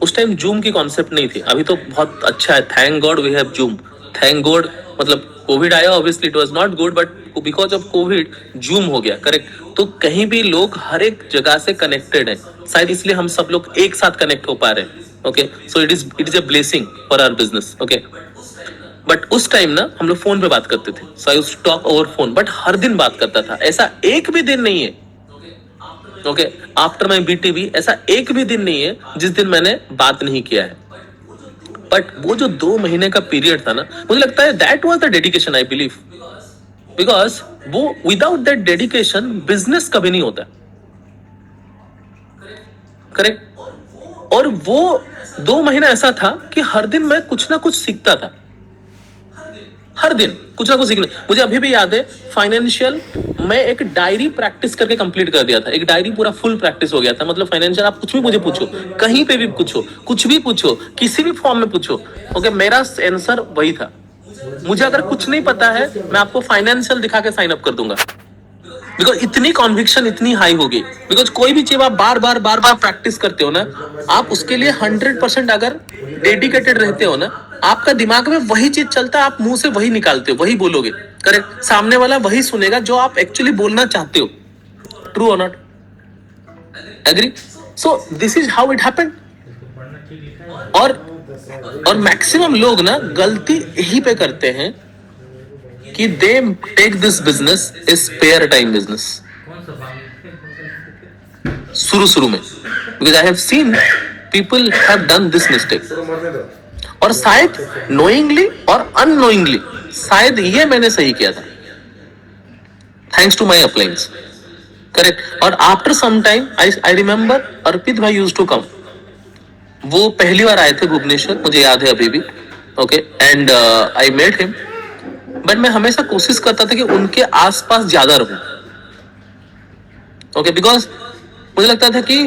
उस टाइम जूम की कॉन्सेप्ट नहीं थी, अभी तो बहुत अच्छा है, thank God we have Zoom, thank God. मतलब कोविड आया, obviously it was not good, but because of COVID Zoom हो गया, करेक्ट। तो कहीं भी लोग हर एक जगह से कनेक्टेड है, शायद इसलिए हम सब लोग एक साथ कनेक्ट हो पा रहे हैं, okay. So it is a blessing for our business, okay. But उस टाइम ना हम लोग फोन पे बात करते थे, so I used to talk over phone, but हर दिन बात करता था, ऐसा एक भी दिन नहीं है, ओके। आफ्टर माई BTV ऐसा एक भी दिन नहीं है जिस दिन मैंने बात नहीं किया है। बट वो जो 2 महीने का पीरियड था ना, मुझे लगता है that was the dedication, I believe, because वो विदाउट दैट डेडिकेशन बिजनेस कभी नहीं होता, करेक्ट। और वो 2 महीना ऐसा था कि हर दिन मैं कुछ ना कुछ सीखता था, हर दिन कुछ ना कुछ सीखने। मुझे अभी भी याद है, फाइनेंशियल मैं एक डायरी प्रैक्टिस करके कंप्लीट कर दिया था, एक डायरी पूरा फुल प्रैक्टिस हो गया था। मतलब फाइनेंशियल आप कुछ भी मुझे पूछो, कहीं पे भी पूछो, कुछ भी पूछो, किसी भी फॉर्म में पूछो, ओके, मेरा आंसर वही था। मुझे अगर कुछ नहीं पता है, मैं आपको फाइनेंशियल दिखा के साइन अप कर दूंगा, बिकॉज इतनी कॉन्विक्शन इतनी हाई होगी। बिकॉज कोई भी चीज आप बार बार प्रैक्टिस करते हो ना, आप उसके लिए 100% अगर डेडिकेटेड रहते हो ना, आपका दिमाग में वही चीज चलता है, आप मुंह से वही निकालते हो, वही बोलोगे, करेक्ट। सामने वाला वही सुनेगा जो आप एक्चुअली बोलना चाहते हो, ट्रू और not? Agree? So this is how it happened. और मैक्सिमम लोग ना गलती यही पे करते हैं कि they take this business is spare time business शुरू में, because I have seen people have done this mistake, और शायद नोइंगली और अननोइंगली शायद ये मैंने सही किया था, thanks to my appliance, correct. और after some time I remember Arpit भाई यूज्ड टू कम, वो पहली बार आए थे भुवनेश्वर, मुझे याद है अभी भी, okay, and I met him, but मैं हमेशा कोशिश करता था कि उनके आसपास ज्यादा रहूं, ओके, बिकॉज मुझे लगता था कि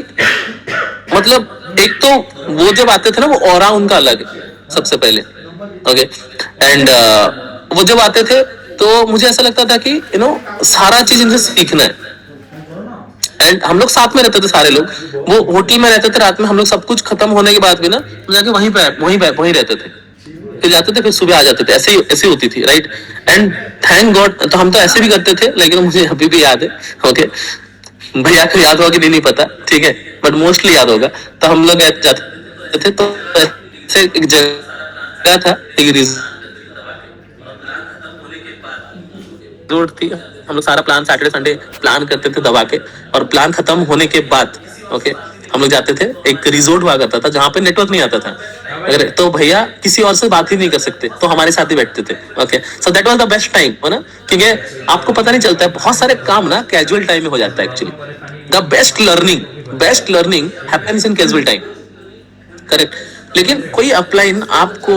मतलब एक तो वो जब आते थे ना, वो ऑरा उनका अलग है सबसे पहले, ओके, एंड वो जब आते थे तो मुझे ऐसा लगता था कि सारा चीज इनसे सीखना है, एंड हम लोग साथ में रहते थे सारे लोग, वो होटल में रहते थे, रात में हम लोग सब कुछ खत्म होने के बाद भी ना जाके वहीं रहते थे, फिर जाते थे, फिर सुबह आ जाते थे, ऐसे होती थी, राइट। एंड थैंक गॉड, तो हम तो ऐसे भी करते थे, लेकिन मुझे अभी भी याद है, ओके, भैया को याद होगा कि नहीं पता, ठीक है, बट मोस्टली याद होगा। तो हम लोग जाते थे, तो ऐसे एक जगह था, एक रिजोर्ट थी, हम लोग सारा प्लान सैटरडे संडे प्लान करते थे दबा के, और प्लान खत्म होने के बाद ओके हम लोग जाते थे, एक रिजोर्ट हुआ करता था जहाँ पे नेटवर्क नहीं आता था, अगर तो भैया किसी और से बात ही नहीं कर सकते, तो हमारे साथ ही बैठते थे, okay, so that was the best time, है ना, क्योंकि आपको पता नहीं चलता है, बहुत सारे काम ना कैजुअल टाइम में हो जाता है actually, the best learning happens in casual time, correct. लेकिन कोई अपलाइन आपको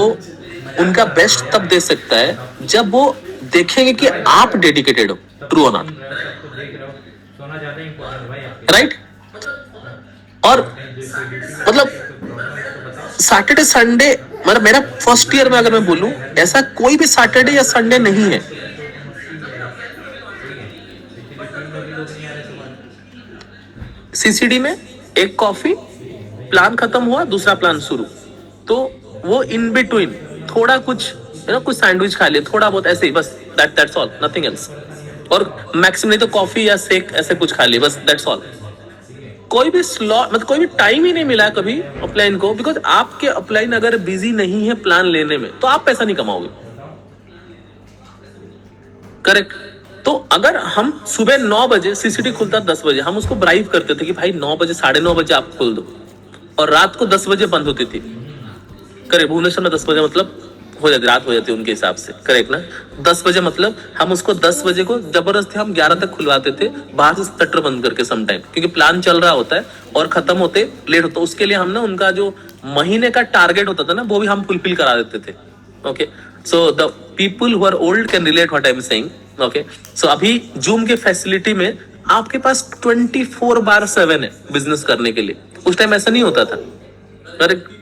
उनका बेस्ट तब दे सकता है जब वो देखेंगे कि आप डेडिकेटेड हो, ट्रू और नॉट, राइट। और मतलब सैटरडे संडे, मतलब मेरा फर्स्ट ईयर में अगर मैं बोलूं, ऐसा कोई भी सैटरडे या संडे नहीं है सीसीडी में एक कॉफी, प्लान खत्म हुआ, दूसरा प्लान शुरू, तो वो इन बिटवीन थोड़ा कुछ कुछ सैंडविच खा लिया, थोड़ा बहुत ऐसे ही, बस दैट्स ऑल, नथिंग एल्स, और मैक्सिमम नहीं तो कॉफी या शेक ऐसे कुछ खा लिया, बस दैट्स ऑल। कोई भी स्लॉट, मतलब कोई भी टाइम ही नहीं मिला कभी अपलाइन को, बिकॉज आपके अपलाइन अगर बिजी नहीं है प्लान लेने में, तो आप पैसा नहीं कमाओगे, करेक्ट। तो अगर हम सुबह 9 बजे सीसीटी खुलता 10 बजे, हम उसको ब्राइव करते थे कि भाई 9 बजे 9:30 बजे आप खोल दो, और रात को 10 बजे बंद होती थी, करेक्ट। भुवनेश्वर में 10 बजे मतलब हो जाती, रात हो जाती उनके हिसाब से, करेक्ट ना। 10 बजे मतलब हम उसको 10 बजे को जबरदस्ती हम 11 तक खुलवाते थे, बाहर से शटर बंद करके सम टाइम, क्योंकि प्लान चल रहा होता है और खत्म होते लेट होता, उसके लिए हम ना उनका जो महीने का टारगेट होता था ना, वो भी हम फुलफिल करा देते थे, okay. So the people who are old can relate what I am saying, okay. So अभी जूम के फैसिलिटी में आपके पास 24/7 है बिजनेस करने के लिए, उस टाइम ऐसा नहीं होता था।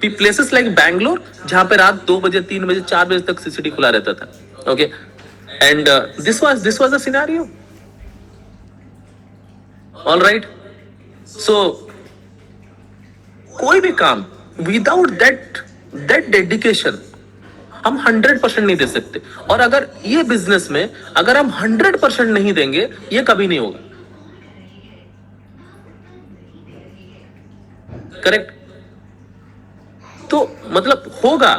प्लेसेस लाइक बैंगलोर, जहां पे रात 2 बजे 3 बजे 4 बजे तक सीसीडी खुला रहता था, okay, and this was the scenario, alright. So कोई भी काम विदाउट दैट डेडिकेशन हम 100% नहीं दे सकते, और अगर ये बिजनेस में अगर हम 100% नहीं देंगे, ये कभी नहीं होगा, करेक्ट। तो मतलब होगा,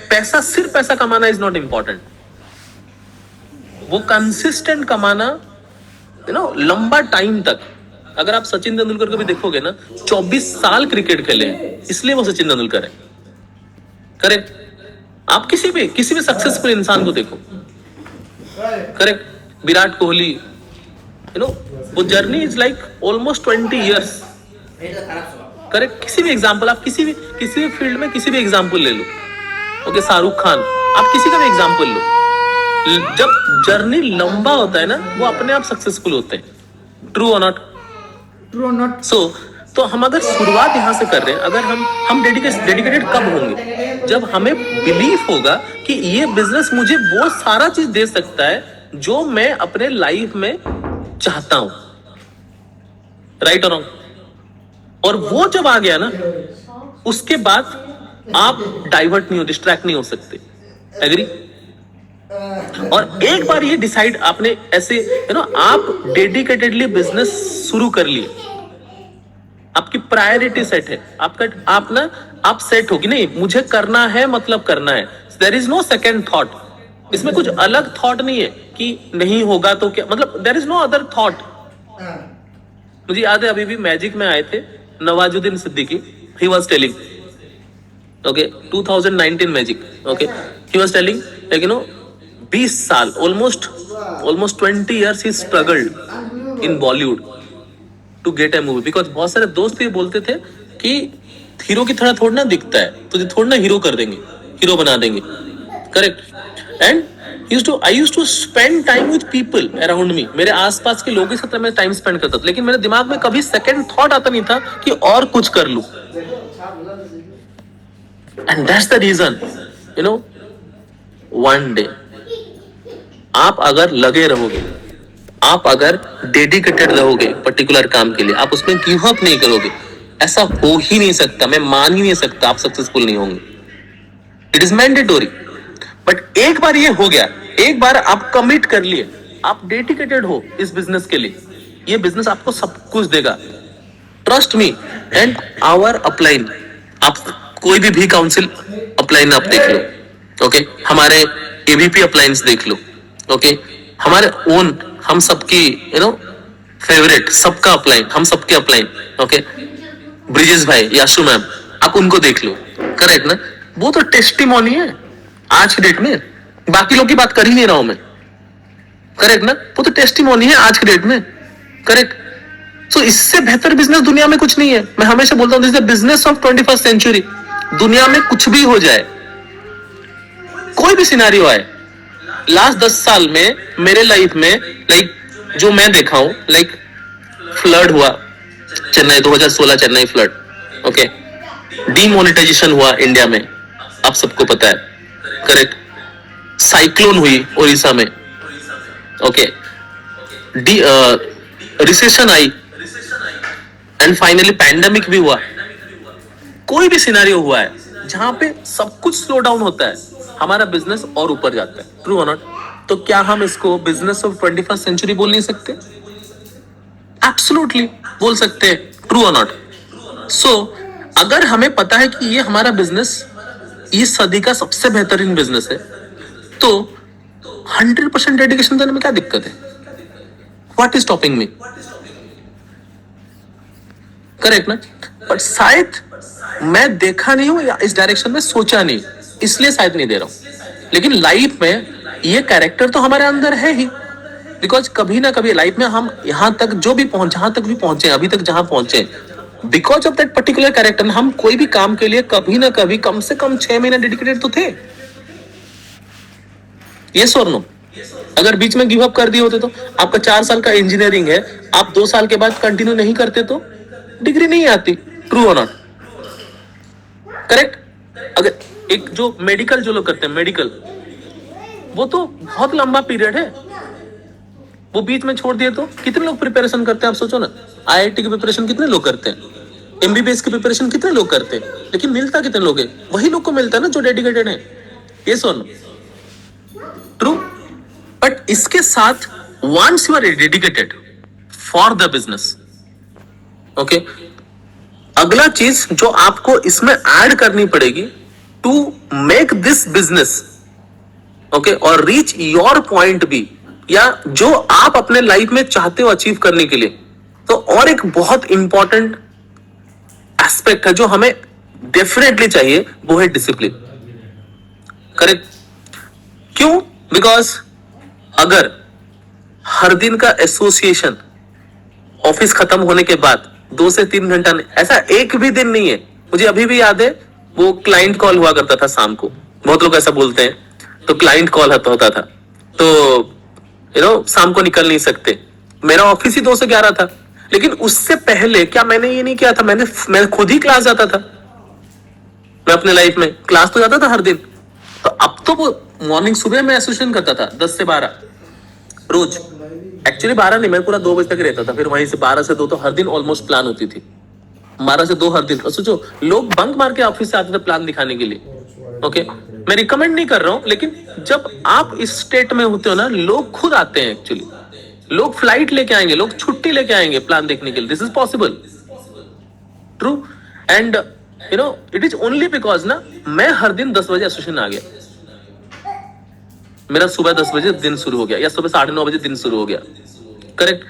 पैसा, सिर्फ पैसा कमाना इज नॉट इंपॉर्टेंट, वो कंसिस्टेंट कमाना, लंबा टाइम तक। अगर आप सचिन तेंदुलकर को भी देखोगे ना, 24 साल क्रिकेट खेले हैं, इसलिए वो सचिन तेंदुलकर है, करेक्ट। आप किसी भी सक्सेसफुल इंसान को देखो, करेक्ट, विराट कोहली, वो journey is like almost 20 years, correct. किसी भी एग्जाम्पल, आप किसी भी फील्ड में किसी भी एग्जाम्पल ले लो, ओके, शाहरुख खान, आप किसी का भी एग्जाम्पल लो, जब जर्नी लंबा होता है ना, वो अपने आप सक्सेसफुल होते हैं, ट्रू और नॉट, ट्रू और नॉट। सो तो हम अगर शुरुआत यहां से कर रहे हैं, अगर हम डेडिकेटेड कब होंगे, जब हमें बिलीफ होगा कि ये बिजनेस मुझे वो सारा चीज दे सकता है जो मैं अपने लाइफ में चाहता हूं, राइट और रॉन्ग। और वो जब आ गया ना, उसके बाद आप डाइवर्ट नहीं हो, डिस्ट्रैक्ट नहीं हो सकते, एग्री। और एक बार ये डिसाइड आपने ऐसे आप डेडिकेटेडली बिजनेस शुरू कर लिए, आपकी प्रायोरिटी सेट है, आप सेट हो कि नहीं, मुझे करना है, मतलब करना है, there is no second thought, इसमें कुछ अलग थॉट नहीं है कि नहीं होगा तो क्या, मतलब there is no other thought. मुझे याद है अभी भी मैजिक में आए थे Nawazuddin Siddiqui, he was telling, okay, 2019 magic, okay, he was telling like 20 साल almost 20 years he struggled in Bollywood to get a movie because बहुत सारे दोस्त ये बोलते थे कि हीरो की तरह थोड़ा ना दिखता है, तुझे थोड़ा ना हीरो कर देंगे, हीरो बना देंगे, correct. And I used to spend time with people around me. मेरे आसपास के लोगों के साथ मैं टाइम स्पेंड करता था, लेकिन मेरे दिमाग में कभी सेकंड थॉट आता नहीं था कि और कुछ कर लूं. And that's the reason, one day आप अगर लगे रहोगे, आप अगर डेडिकेटेड रहोगे पर्टिकुलर काम के लिए, आप उसमें गिव अप नहीं करोगे, ऐसा हो ही नहीं सकता, मैं मान ही नहीं सकता आप सक्सेसफुल नहीं होंगे. It is mandatory. बट एक बार ये हो गया, एक बार आप कमिट कर लिए, आप डेडिकेटेड हो इस बिजनेस के लिए, ये बिजनेस आपको सब कुछ देगा. Trust me. And our upline, आप कोई भी काउंसिल अपलाइन आप देख लो, ओके, हमारे एबीपी अपलाइंस देख लो, ओके, हमारे ओन, हम सबकी फेवरेट, सबका अपलाइन, हम सबके अपलाइन, ओके, ब्रिजेश भाई, याशु मैम, आप उनको देख लो, करेक्ट ना. वो तो टेस्टिमोनी है आज की डेट में, बाकी लोग की बात कर ही नहीं रहा हूं मैं, करेक्ट ना. वो तो टेस्टिमोनी है आज की डेट में, करेक्ट. सो इससे बेहतर बिजनेस दुनिया में कुछ नहीं है. मैं हमेशा बोलता हूं, this is the business of 21st century. दुनिया में कुछ भी हो जाए, कोई भी सिनेरियो आए, लास्ट 10 साल में मेरे लाइफ में लाइक जो मैं देखा हूं, लाइक फ्लड हुआ Chennai, 2016 Chennai flood, okay, demonetisation हुआ इंडिया में, आप सबको पता है, करेक्ट. साइक्लोन हुई उड़ीसा में, okay, recession I, and finally pandemic भी हुआ. कोई भी सिनेरियो हुआ है जहां पे सब कुछ स्लो डाउन होता है, हमारा बिजनेस और ऊपर जाता है. ट्रू और नॉट? तो क्या हम इसको बिजनेस ऑफ 21st सेंचुरी बोल नहीं सकते? एब्सोल्युटली बोल सकते हैं. ट्रू और नॉट? सो अगर हमें पता है कि ये हमारा बिजनेस इस सदी का सबसे बेहतरीन बिजनेस है, तो 100% डेडिकेशन देने में क्या दिक्कत है? What is stopping me? Correct ना. बट शायद मैं देखा नहीं हूं या इस डायरेक्शन में सोचा नहीं, इसलिए शायद नहीं दे रहा हूं. लेकिन लाइफ में ये कैरेक्टर तो हमारे अंदर है ही, बिकॉज कभी ना कभी लाइफ में हम यहां तक जो भी जहां तक भी पहुंचे, अभी तक जहां पहुंचे, because of that particular character, हम कोई भी काम के लिए कभी ना कभी कम से कम 6 महीने डेडिकेटेड तो थे. यस और नो? अगर बीच में गिव अप कर दिए होते तो, आपका 4 साल का इंजीनियरिंग है, आप 2 साल के बाद कंटिन्यू नहीं करते तो डिग्री नहीं आती. ट्रू और नॉट? करेक्ट. अगर एक जो मेडिकल जो लोग करते हैं, मेडिकल, वो तो बहुत लंबा पीरियड है, वो बीच में छोड़ दिए तो कितने लोग प्रिपरेशन करते हैं, आप सोचो ना. आईआईटी की प्रिपरेशन कितने लोग करते हैं, एमबीबीएस की प्रिपरेशन कितने लोग करते हैं, लेकिन मिलता कितने लोग है? वही लोग को मिलता है ना जो डेडिकेटेड है. ये सुन, ट्रू. बट इसके साथ once you are dedicated for the business, okay, अगला चीज जो आपको इसमें ऐड करनी पड़ेगी to make this business, okay, और रीच योर पॉइंट बी, या जो आप अपने लाइफ में चाहते हो अचीव करने के लिए, तो और एक बहुत इंपॉर्टेंट एस्पेक्ट है जो हमें डेफिनेटली चाहिए, वो है डिसिप्लिन. करेक्ट. क्यों? बिकॉज अगर हर दिन का एसोसिएशन ऑफिस खत्म होने के बाद 2 से 3 घंटा, ऐसा एक भी दिन नहीं है. मुझे अभी भी याद है, वो क्लाइंट कॉल हुआ करता था शाम को, बहुत लोग ऐसा बोलते हैं, तो क्लाइंट कॉल होता था, तो शाम को निकल नहीं सकते. मेरा ऑफिस ही 2 से 11 था, लेकिन उससे पहले क्या मैंने ये नहीं किया था, मैं खुद ही क्लास जाता था. मैं अपने लाइफ में क्लास तो जाता था हर दिन. तो अब तो वो मॉर्निंग सुबह में एसोसिएशन करता था 10 से 12 रोज. एक्चुअली 12 नहीं, मैं पूरा 2 बजे तक रहता था, फिर वहीं से 12 से 2 तो हर दिन ऑलमोस्ट प्लान होती थी. 12 से 2 हर दिन. सोचो, लोग बंक मार के ऑफिस से आते थे प्लान दिखाने के लिए. ओके, मैं रिकमेंड नहीं कर रहा हूं, लेकिन जब आप इस स्टेट में होते हो ना, लोग खुद आते हैं. एक्चुअली लोग फ्लाइट लेके आएंगे, लोग छुट्टी लेके आएंगे प्लान देखने के लिए. This is possible. True. And it is only because ना, मैं हर दिन 10 बजे एसोसिएशन आ गया. मेरा सुबह 10 बजे दिन शुरू हो गया, या सुबह 9:30 बजे दिन शुरू हो गया. करेक्ट.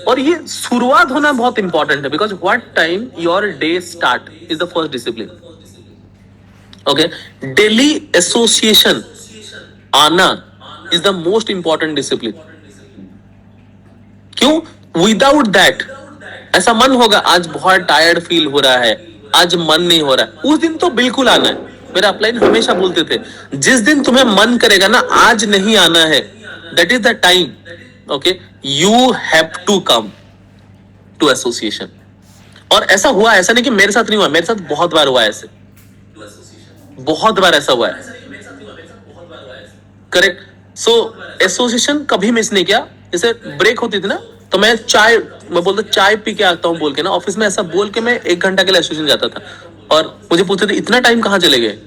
और ये शुरुआत होना बहुत इंपॉर्टेंट है, because what time your day start is the first discipline. Okay, daily association आना is the most important discipline. क्यों? विदाउट दैट ऐसा मन होगा आज बहुत टायर्ड फील हो रहा है, आज मन नहीं हो रहा है, उस दिन तो बिल्कुल आना है. मेरा अपलाइन हमेशा बोलते थे, जिस दिन तुम्हें मन करेगा ना आज नहीं आना है, that is the time. Okay, you have to come to association. और ऐसा हुआ, ऐसा नहीं कि मेरे साथ नहीं हुआ, मेरे साथ बहुत बार हुआ, ऐसे बहुत बार ऐसा हुआ है. करेक्ट. सो एसोसिएशन कभी मिस नहीं किया. जैसे ब्रेक होती थी ना, तो मैं बोलता चाय पी के आता हूँ बोल के ना, ऑफिस में ऐसा बोल के मैं 1 घंटा के लिए एसोसिएशन जाता था. और मुझे पूछते थे इतना टाइम कहाँ चले गए,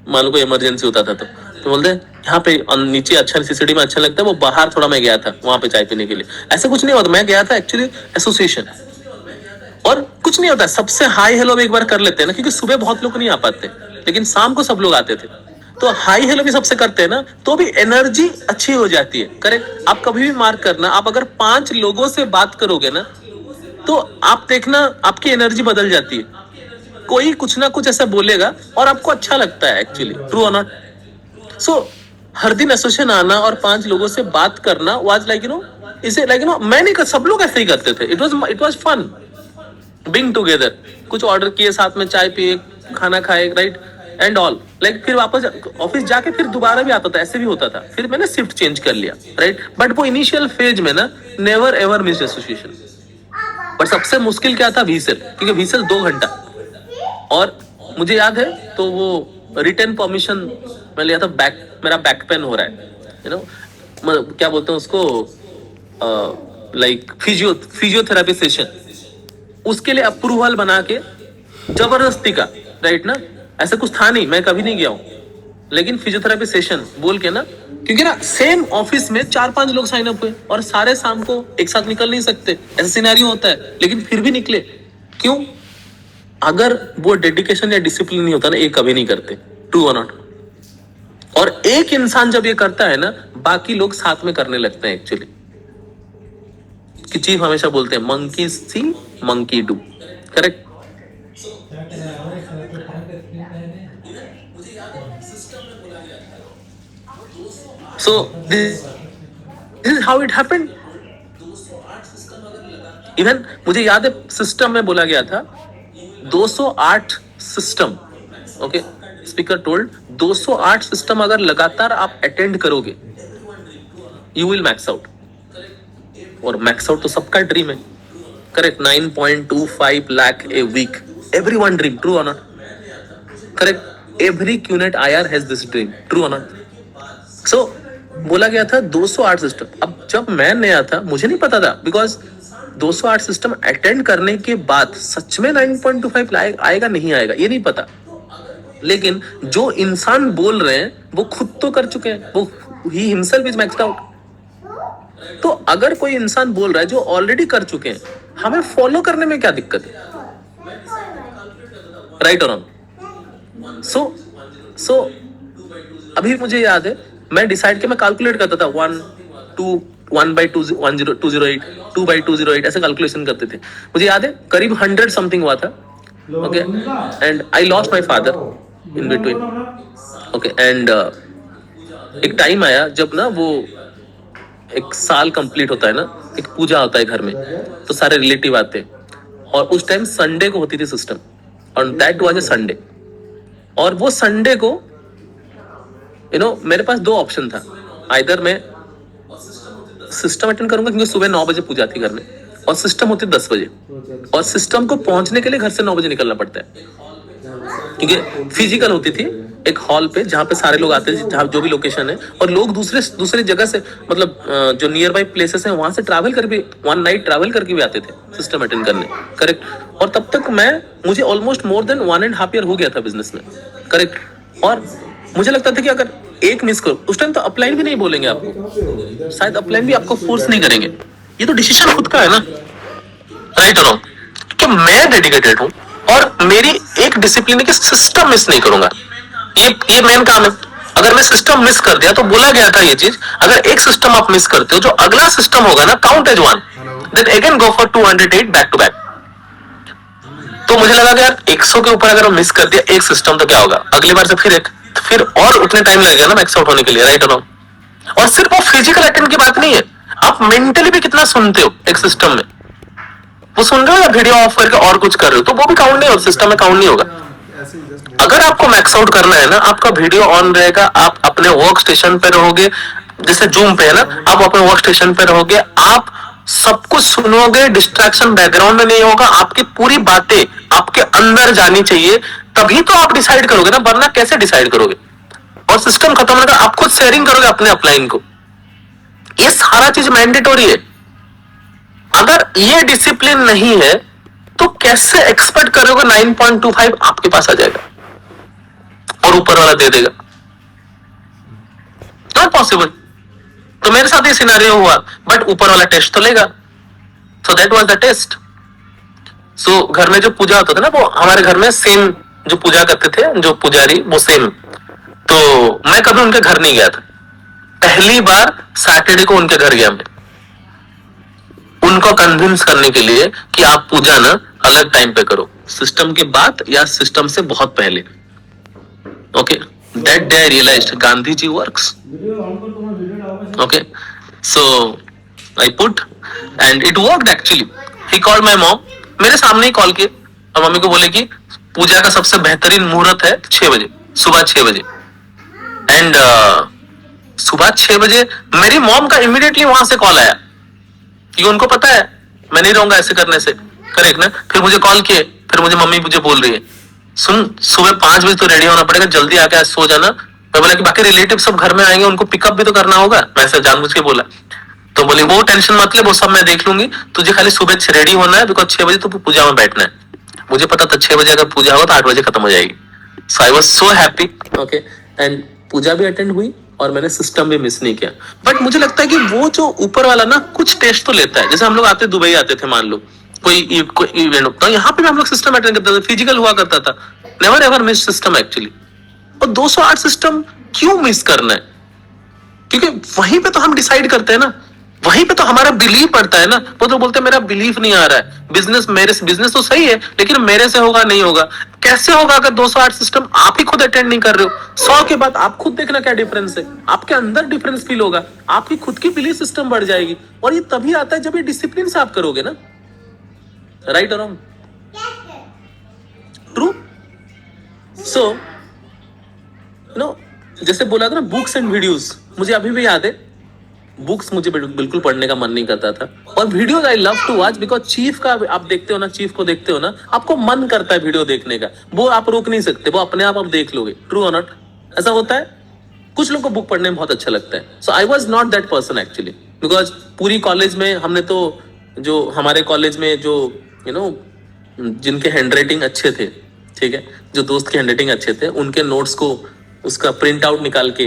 मान लो कोई इमरजेंसी होता था तो बोलते यहाँ पे नीचे अच्छा सीसीडी में अच्छा लगता है, वो बाहर थोड़ा मैं गया था वहां पे चाय पीने के लिए. ऐसा कुछ नहीं होता, मैं गया था एक्चुअली एसोसिएशन. और कुछ नहीं होता, सबसे हाई हेलो एक बार कर लेते हैं ना, क्योंकि सुबह बहुत लोग नहीं आ पाते, लेकिन शाम को सब लोग आते थे, तो हाई हेलो भी सबसे करते हैं ना, तो भी एनर्जी अच्छी हो जाती है. करेक्ट. आप कभी भी मार्क करना, आप अगर 5 लोगों से बात करोगे ना, तो आप देखना आपकी एनर्जी बदल जाती है. कोई कुछ ना कुछ ऐसा बोलेगा और आपको अच्छा लगता है एक्चुअली. ट्रू और नॉट? सो हर दिन एसोसिएशन आना और 5 लोगों से बात करना वाज लाइक इसे लाइक मैं नहीं कर, सब लोग ऐसे ही करते थे. It was fun being together. कुछ ऑर्डर किए, साथ में चाय पिए, खाना खाए, राइट एंड ऑल. लाइक फिर वापस ऑफिस जाके फिर दोबारा भी आता था, ऐसे भी होता था. फिर मैंने शिफ्ट चेंज कर लिया, राइट. बट वो इनिशियल फेज में ना never ever missed association. But सबसे मुश्किल क्या था? व्हीसल. क्योंकि व्हीसल 2 घंटा, और मुझे याद है तो वो रिटर्न परमिशन मैं लिया था. मेरा बैक पेन हो रहा है, क्या बोलते हैं उसको, लाइक फिजियोथेरेपी सेशन, उसके लिए अप्रूवल बना के जबरदस्ती का, राइट ना. ऐसा कुछ था नहीं, मैं कभी नहीं गया हूं, लेकिन फिजियोथेरेपी सेशन बोल के ना, क्योंकि ना सेम ऑफिस में 4-5 लोग साइन अप हुए और सारे शाम को एक साथ निकल नहीं सकते, ऐसा सिनेरियो होता है, लेकिन फिर भी निकले. क्यों? अगर वो डेडिकेशन या डिसिप्लिन नहीं होता ना, ये कभी नहीं करते. ट्रू और नॉट? और एक इंसान जब ये करता है ना, बाकी लोग साथ में करने लगते हैं एक्चुअली. कि चीफ हमेशा बोलते हैं monkey C monkey do. Correct. So this is how it happened. Even मुझे याद है सिस्टम में बोला गया था 208 system. Okay, speaker told 208 system अगर लगातार आप अटेंड करोगे, यू विल मैक्स आउट. और मैक्स आउट तो सबका ड्रीम है. Correct. 9.25 lakh a week, everyone dream. True और not? Correct. Every QNet IR has this dream. True और नॉट? सो बोला गया था 208 सिस्टम. अब जब मैं नया था, मुझे नहीं पता था, बिकॉज 208 सिस्टम अटेंड करने के बाद सच में 9.25 आएगा नहीं आएगा ये नहीं पता. लेकिन जो इंसान बोल रहे हैं वो खुद तो कर चुके हैं, वो he himself is maxed out. तो अगर कोई इंसान बोल रहा है जो ऑलरेडी कर चुके हैं, हमें फॉलो करने में क्या दिक्कत है? राइट और रॉन्ग? सो अभी मुझे याद है, मैं डिसाइड किया, मैं कैलकुलेट करता था 1/208 2/208 ऐसे कैलकुलेशन करते थे. मुझे याद है करीब 100 समथिंग हुआ था. Okay, and I lost my father in between. Okay, and एक टाइम आया जब ना वो 1 साल कंप्लीट होता है ना, एक पूजा होता है घर में, तो सारे रिलेटिव आते हैं, और उस टाइम संडे को होती थी सिस्टम, और दैट वाज अ संडे. और वो संडे को मेरे पास 2 ऑप्शन था. आइदर मैं सिस्टम अटेंड करूंगा, क्योंकि सुबह 9 बजे पूजा थी घर में, और सिस्टम होती 10 बजे, और सिस्टम को पहुंचने के लिए घर से 9 बजे निकलना पड़ता है, क्योंकि फिजिकल होती थी एक हॉल पे जहाँ पे सारे लोग आते थे, जहाँ जो भी लोकेशन है, और लोग दूसरे जगह से, मतलब जो नियर बाई प्लेसेस हैं वहां से ट्रैवल करके 1 नाइट ट्रैवल करके भी आते थे सिस्टम अटेंड करने. करेक्ट. और तब तक मुझे ऑलमोस्ट मोर देन 1.5 ईयर हो गया था बिजनेस में. करेक्ट. और मुझे लगता था कि अगर एक मिस करो, उस टाइम तो अपलाइन भी नहीं बोलेंगे आपको, शायद अपलाइन भी आपको फोर्स नहीं करेंगे, ये तो डिसीजन खुद का है ना. राइट और रॉन्ग? कि मैं डेडिकेटेड हूं और मेरी एक डिसिप्लिन है कि सिस्टम मिस नहीं करूंगा. ये मेन काम है. अगर मैं सिस्टम मिस कर दिया, तो बोला गया था ये चीज, अगर एक सिस्टम आप मिस करते हो, जो अगला सिस्टम होगा ना, count as 1. Then again go for 208 back to back. तो मुझे लगा कि यार 100 के ऊपर अगर मिस कर दिया एक सिस्टम तो क्या होगा, अगली बार से फिर और उतने टाइम लगेगा ना मैक्स आउट होने के लिए, राइट और रॉन्ग। और सिर्फ वो फिजिकल अटेंड की बात नहीं है, आप मेंटली भी कितना सुनते हो एक सिस्टम में, वो सुन रहे हो या वीडियो ऑफ करके और कुछ कर रहे हो, तो वो भी काउंट नहीं होगा, सिस्टम में काउंट नहीं होगा। अगर आपको मैक्स आउट करना है ना, आपका वीडियो ऑन रहेगा, आप अपने वर्क स्टेशन पे रहोगे, जैसे जूम पे है ना, आप अपने वर्क स्टेशन पे रहोगे, आप सब कुछ सुनोगे, डिस्ट्रैक्शन बैकग्राउंड में नहीं होगा, आपकी पूरी बातें आपके अंदर जानी चाहिए, तभी तो आप डिसाइड करोगे ना, वरना कैसे डिसाइड करोगे। और सिस्टम खत्म होगा, आप खुद शेयरिंग करोगे अपने अपलाइन को, ये सारा चीज मैंडेटोरी है। अगर ये डिसिप्लिन नहीं है तो कैसे एक्सपेक्ट करोगे 9.25 आपके पास आ जाएगा और ऊपर वाला दे देगा, नॉट पॉसिबल। तो मेरे साथ ये सिनेरियो हुआ, बट ऊपर वाला टेस्ट तो लेगा, so that was the test. So घर में जो पूजा होता था ना, वो हमारे घर में सेम जो पूजा करते थे जो पुजारी, वो सेम। तो मैं कभी उनके घर नहीं गया था, पहली बार सैटरडे को उनके घर गया मैं, उनको कन्विंस करने के लिए कि आप पूजा ना अलग टाइम पे करो, सिस्टम के बाद या सिस्टम से बहुत पहले। Okay, that day I realised Gandhi ji works. Okay, so I put and it worked actually. He called my mom, मेरे सामने ही कॉल किए और मम्मी को बोले कि पूजा का सबसे बेहतरीन मुहूर्त है 6 बजे, सुबह 6 बजे। एंड सुबह 6 बजे मेरी मॉम का इमीडिएटली वहां से कॉल आया, क्योंकि उनको पता है मैं नहीं रहूंगा ऐसे करने से, करेक्ट ना। फिर मुझे कॉल किए, फिर मम्मी मुझे बोल रही है, सुन सुबह 5 बजे तो रेडी होना पड़ेगा, जल्दी आके आज सो जाना। मैं बोला कि बाकी रिलेटिव सब घर में आएंगे, उनको पिकअप भी तो करना होगा, मैं ऐसे जानबूझ के बोला। तो बोली वो टेंशन मत ले, वो सब मैं देख लूंगी, तुझे खाली सुबह रेडी होना है, बिकॉज 6 बजे तो पूजा में बैठना है। मुझे पता था 6 बजे अगर पूजा होगा तो 8 बजे खत्म हो जाएगी। So I was so happy. Okay, and पूजा भी अटेंड हुई और मैंने सिस्टम भी मिस नहीं किया। बट मुझे लगता है कि वो जो ऊपर वाला ना कुछ टेस्ट तो लेता है। जैसे हम लोग आते दुबई आते थे, मान लो कोई इवेंट होता, यहाँ पे भी हम लोग सिस्टम अटेंड करते थे, फिजिकल हुआ करता था, never ever miss system actually. और 208 सिस्टम क्यों मिस करना है, क्योंकि वहीं पे तो हम डिसाइड करते हैं ना, वहीं पे तो हमारा बिलीव पड़ता है ना। वो तो बोलते हैं मेरा बिलीव नहीं आ रहा है, बिजनेस तो सही है लेकिन मेरे से होगा नहीं होगा। कैसे होगा अगर 208 सिस्टम आप ही खुद अटेंड नहीं कर रहे हो? 100 के बाद आप खुद देखना क्या डिफरेंस है, आपके अंदर डिफरेंस फील होगा, आपकी खुद की बिलीफ सिस्टम बढ़ जाएगी। और ये तभी आता है जब ये डिसिप्लिन से आप करोगे ना, राइट और रॉन्ग, ट्रू। सो नो, जैसे बोला था ना बुक्स एंड वीडियोस, मुझे अभी भी याद है, बुक्स मुझे बिल्कुल पढ़ने का मन नहीं करता था, और videos I love to watch, because chief का आप देखते हो ना, चीफ को देखते हो ना, आपको मन करता है वीडियो देखने का, वो आप रोक नहीं सकते, वो अपने आप देख लोगे, ट्रू और नॉट, ऐसा होता है। कुछ लोगों को बुक पढ़ने में बहुत अच्छा लगता है। So I was not that person actually, because पूरी कॉलेज में हमने तो, जो हमारे कॉलेज में जो जिनके हैंडराइटिंग अच्छे थे, ठीक है, जो दोस्त के हैंडराइटिंग अच्छे थे, उनके नोट्स को उसका प्रिंट आउट निकाल के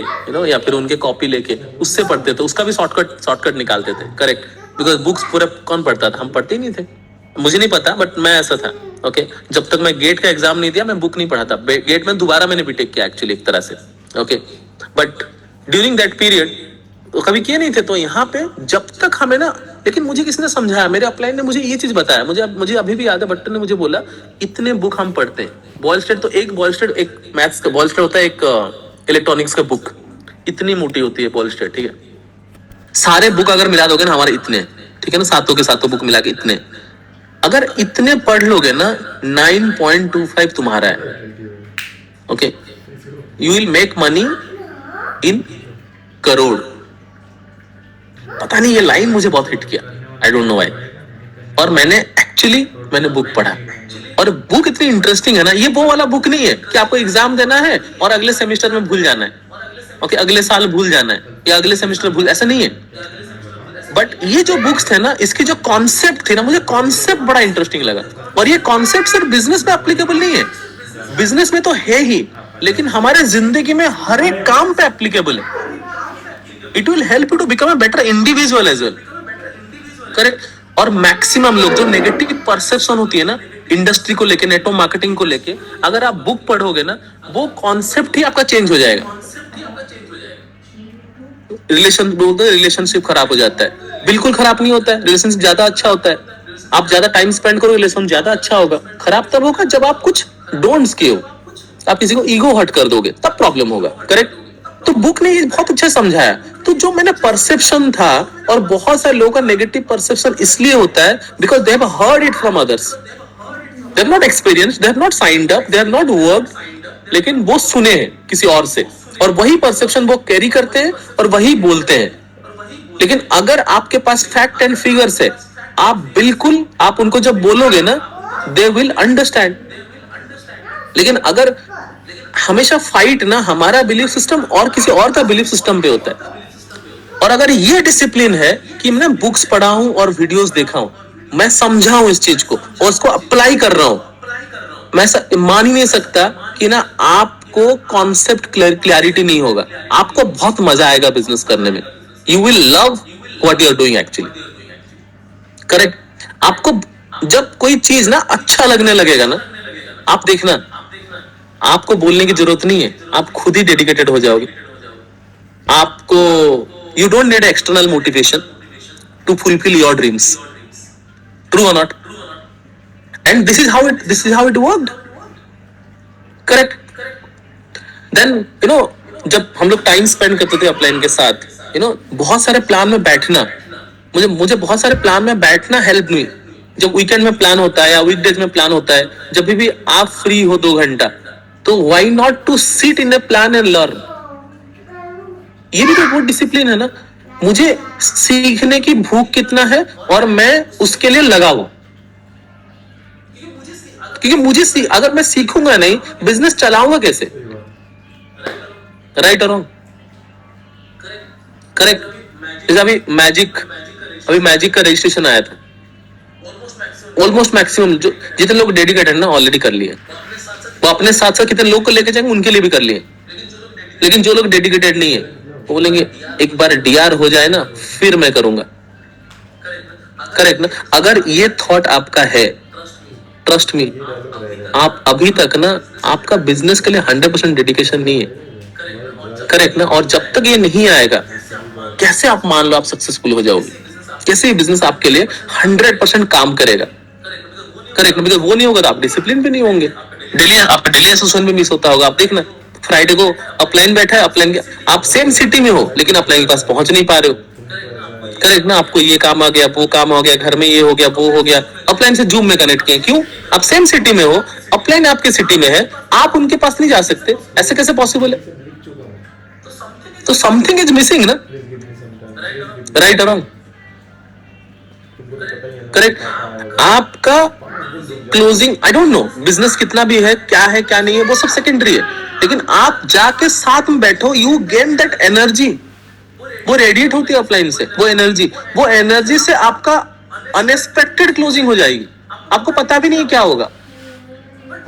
या फिर उनके कॉपी लेके उससे पढ़ते थे, उसका भी शॉर्टकट निकालते थे, करेक्ट, बिकॉज बुक्स पूरा कौन पढ़ता था, हम पढ़ते ही नहीं थे, मुझे नहीं पता, बट मैं ऐसा था। ओके, जब तक मैं गेट का एग्जाम नहीं दिया मैं बुक नहीं पढ़ा था। गेट में दोबारा मैंने बीटेक किया एक्चुअली एक तरह से, okay, but during that period तो कभी किए नहीं थे। तो यहाँ पे जब तक हमें ना, लेकिन मुझे किसी ने समझाया, मेरे अपलाइन ने मुझे ये चीज बताया, मुझे अभी भी याद है, भट्ट ने मुझे बोला इतने बुक हम पढ़ते हैं, बॉयल स्टेट तो एक मैथ्स का बॉयल स्टेट होता है, एक इलेक्ट्रॉनिक्स का बुक इतनी मोटी होती है बॉयल स्टेट, ठीक है, सारे बुक अगर मिला दोगे ना हमारे इतने, ठीक है ना, सातों के सातों बुक मिला के इतने, अगर इतने पढ़ लोगे ना 9.25 तुम्हारा है। Okay, you will make money in crore. पता नहीं ये लाइन मुझे बहुत हिट किया, आई डोंट नो व्हाई। और मैंने बुक पढ़ा, और बुक इतनी इंटरेस्टिंग है ना, ये वो वाला बुक नहीं है कि आपको एग्जाम देना है और अगले सेमेस्टर में भूल जाना है, ओके, अगले साल भूल जाना है या अगले सेमेस्टर भूल, ऐसा नहीं है। बट ये जो बुक्स थे ना, इसकी जो कॉन्सेप्ट थी ना, मुझे कॉन्सेप्ट बड़ा इंटरेस्टिंग लगा। और ये कॉन्सेप्ट सिर्फ बिजनेस में एप्लीकेबल नहीं है, बिजनेस में तो है ही, लेकिन हमारे जिंदगी में हर एक काम पे एप्लीकेबल है। It will help you to become a better individual as well, correct. और मैक्सिमम लोग जो नेगेटिव परसेप्शन होती है ना इंडस्ट्री को लेके, नेटवर्क मार्केटिंग को लेके, अगर आप बुक पढ़ोगे ना, वो कॉन्सेप्ट ही आपका चेंज हो जाएगा। रिलेशनशिप खराब हो जाता है, बिल्कुल खराब नहीं होता है, रिलेशनशिप ज्यादा अच्छा होता है। आप ज्यादा टाइम स्पेंड करोगे, रिलेशन ज्यादा अच्छा होगा। खराब तब होगा जब आप कुछ डोंट्स किए हो, आप किसी को ईगो हर्ट कर दोगे, तब प्रॉब्लम होगा। करेक्ट? तो बुक ने ये बहुत अच्छा समझाया। तो जो मैंने परसेप्शन था, और बहुत सारे लोगों का नेगेटिव परसेप्शन इसलिए होता है because they have heard it from others, they have not experienced, they have not signed up, they have not worked, लेकिन वो सुने हैं किसी और से, और वही परसेप्शन वो कैरी करते हैं और वही बोलते हैं। लेकिन अगर आपके पास फैक्ट एंड फिगर्स है, आप बिल्कुल, आप उनको जब बोलोगे ना, दे विल अंडरस्टैंड। लेकिन अगर हमेशा फाइट ना हमारा बिलीफ सिस्टम और किसी और का बिलीफ सिस्टम पे होता है, और अगर ये डिसिप्लिन है कि मैं बुक्स पढ़ा हूं और वीडियोस देखा हूं, मैं समझा हूं इस चीज को और उसको अप्लाई कर रहा हूं, मैं मान ही नहीं सकता कि ना आपको कॉन्सेप्ट क्लैरिटी नहीं होगा। आपको बहुत मजा आएगा बिजनेस करने में। You will love what you are doing actually. Correct? आपको जब कोई चीज ना अच्छा लगने लगेगा ना, आप देखना, आपको बोलने की जरूरत नहीं है, आप खुद ही डेडिकेटेड हो जाओगे। आपको you don't need external motivation to fulfil your dreams. True और not? And this is how it worked. Correct? Then जब हम लोग टाइम स्पेंड करते थे अपलाइन के साथ, बहुत सारे प्लान में बैठना, मुझे बहुत सारे प्लान में बैठना हेल्प नहीं। जब वीकेंड में प्लान होता है या वीकडेज में प्लान होता है, जब भी आप फ्री हो 2 घंटा, तो why not to sit in a plan and learn. ये भी तो बहुत डिसिप्लिन है ना। मुझे सीखने की भूख कितना है और मैं उसके लिए लगा हुआ, क्योंकि अगर मैं सीखूंगा नहीं, बिजनेस चलाऊंगा कैसे? राइट और रॉन्ग? करेक्ट? अभी मैजिक का रजिस्ट्रेशन आया था। ऑलमोस्ट मैक्सिमम जो जितने लोग डेडिकेटेड ना ऑलरेडी कर लिए, वो अपने साथ साथ कितने लोग को लेके जाएंगे उनके लिए भी कर लिए। लेकिन जो लोग डेडिकेटेड नहीं है, वो बोलेंगे एक बार डीआर हो जाए ना फिर मैं करूंगा। करेक्ट ना? अगर ये थॉट आपका है, ट्रस्ट मी, आप अभी तक ना आपका बिजनेस के लिए 100% डेडिकेशन नहीं है। करेक्ट ना? और जब तक ये नहीं आएगा, कैसे आप मान लो आप सक्सेसफुल हो जाओगे? कैसे ये बिजनेस आपके लिए 100% काम करेगा? करेक्ट? बिकॉज वो नहीं होगा तो आप डिसिप्लिन पे नहीं होंगे। आपका डेली एसोसिएशन में मिस होता होगा। आप देखना, फ्राइडे को अपलाइन बैठा है, अपलाइन के आप सेम सिटी में हो लेकिन अपलाइन के पास पहुंच नहीं पा रहे हो। करेक्ट ना? आपको ये काम आ गया, वो काम हो गया, घर में ये हो गया, वो हो गया, अपलाइन से जूम में कनेक्ट किए। क्यों? आप सेम सिटी में हो, अपलाइन आपके सिटी में है, आप उनके पास नहीं जा सकते। ऐसे कैसे पॉसिबल है? तो समथिंग इज मिसिंग ना। राइट और रॉन्ग? करेक्ट? आपका closing, I don't know business कितना भी है, क्या है क्या नहीं है, वो सब सेकेंडरी है। लेकिन आप जाके साथ में बैठो, यू गेन दैट एनर्जी, वो रेडिएट होती है अपलाइन से। वो एनर्जी से आपका अनएक्सपेक्टेड क्लोजिंग हो जाएगी, आपको पता भी नहीं क्या होगा।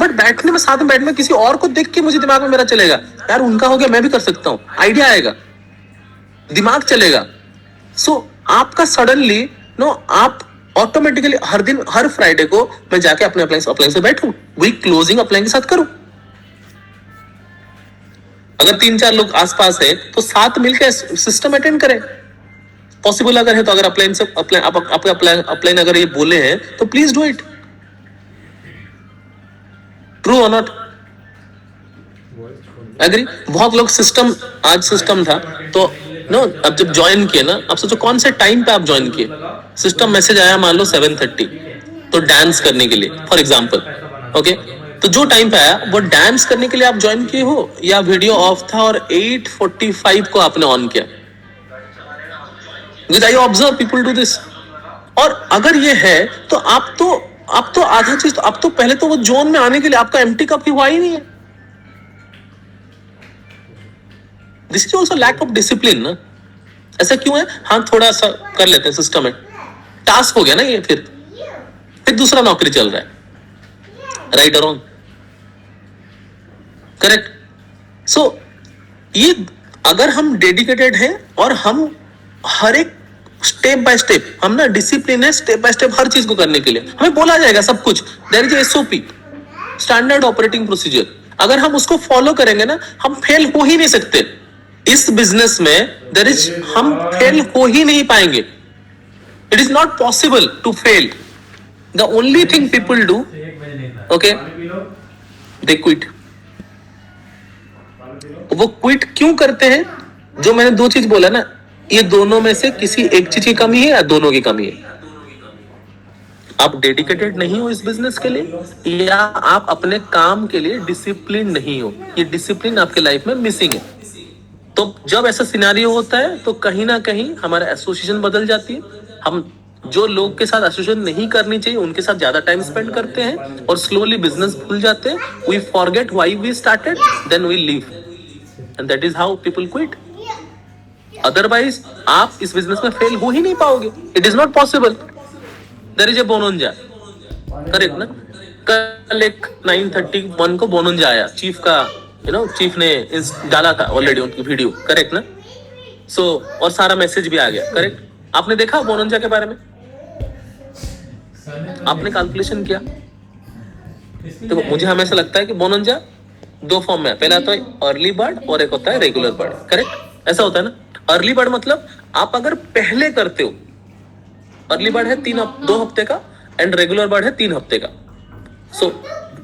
बट बैठने में, साथ में बैठने में, किसी और को देख के मुझे दिमाग में मेरा चलेगा, यार उनका हो गया मैं भी कर सकता हूं, आइडिया आएगा, दिमाग चलेगा। सो आपका सडनली आप ऑटोमेटिकली हर दिन, हर फ्राइडे को मैं जाके अपने अपलाइन से बैठूं, वीक क्लोजिंग अपलाइन के साथ करूं। अगर 3-4 लोग आसपास है तो साथ मिलकर सिस्टम अटेंड करें। पॉसिबल अगर है तो, अगर अपलाइन से अपलाइन अगर ये बोले हैं तो प्लीज डू इट। ट्रू और नॉट? एग्री? बहुत लोग आज सिस्टम था तो अब जब ज्वाइन किए ना, अब सोचो कौन से टाइम पे आप ज्वाइन किए। सिस्टम मैसेज आया मान लो 7:30, तो डांस करने के लिए फॉर एग्जांपल, ओके, तो जो टाइम पे आया वो डांस करने के लिए आप ज्वाइन किए हो, या वीडियो ऑफ था और 8:45 को आपने ऑन किया? Because I observe people do this। और अगर ये है तो आप तो आधा चीज, तो आप तो पहले तो वो जोन में आने के लिए आपका एम्प्टी कप हुआ ही नहीं है। This is also lack of discipline ना। ऐसा क्यों है? हाँ, थोड़ा सा कर लेते हैं, सिस्टम है, टास्क हो गया ना ये, फिर दूसरा नौकरी चल रहा है। राइट और रॉन्ग? करेक्ट? सो ये अगर हम डेडिकेटेड हैं और हम हर एक स्टेप बाय स्टेप, हम ना डिसिप्लिन है स्टेप बाय स्टेप हर चीज को करने के लिए, हमें बोला जाएगा सब कुछ, there is SOP, standard operating procedure. अगर हम उसको फॉलो करेंगे ना, हम फेल हो ही नहीं सकते इस बिजनेस में। हम फेल हो ही नहीं पाएंगे। It is not possible to fail. The only thing people do, okay, they quit. वो क्विट क्यों करते हैं? जो मैंने दो चीज बोला ना, ये दोनों में से किसी एक चीज की कमी है या दोनों की कमी है? आप डेडिकेटेड नहीं हो इस बिजनेस के लिए, या आप अपने काम के लिए डिसिप्लिन नहीं हो। ये डिसिप्लिन आपके लाइफ में मिसिंग है। तो जब ऐसा सिनेरियो होता है तो कहीं ना कहीं हमारा एसोसिएशन बदल जाती है। हम जो लोग के साथ एसोसिएशन नहीं करनी चाहिए उनके साथ ज्यादा टाइम स्पेंड करते हैं और स्लोली बिजनेस भूल जाते हैं। We forget why we started, then we leave, and that is how people quit. Otherwise आप इस बिजनेस में फेल हो ही नहीं पाओगे। It is not possible. There is a bonanza, correct ना? कल एक 9:31 को बोनोंजा आया, चीफ का, चीफ ने डाला था ऑलरेडी उनकी वीडियो, करेक्ट ना? सो और सारा मैसेज भी आ गया, करेक्ट? आपने देखा बोनोंजा के बारे में? आपने कैलकुलेशन किया? देखो, मुझे हमेशा लगता है कि बोनोंजा दो फॉर्म में है। पहला तो अर्ली बर्ड और एक होता है रेगुलर बर्ड, करेक्ट? ऐसा होता है ना? अर्ली बर्ड मतलब आप अगर पहले करते हो, अर्ली बर्ड है 2 हफ्ते का एंड रेगुलर बर्ड है 3 हफ्ते का। सो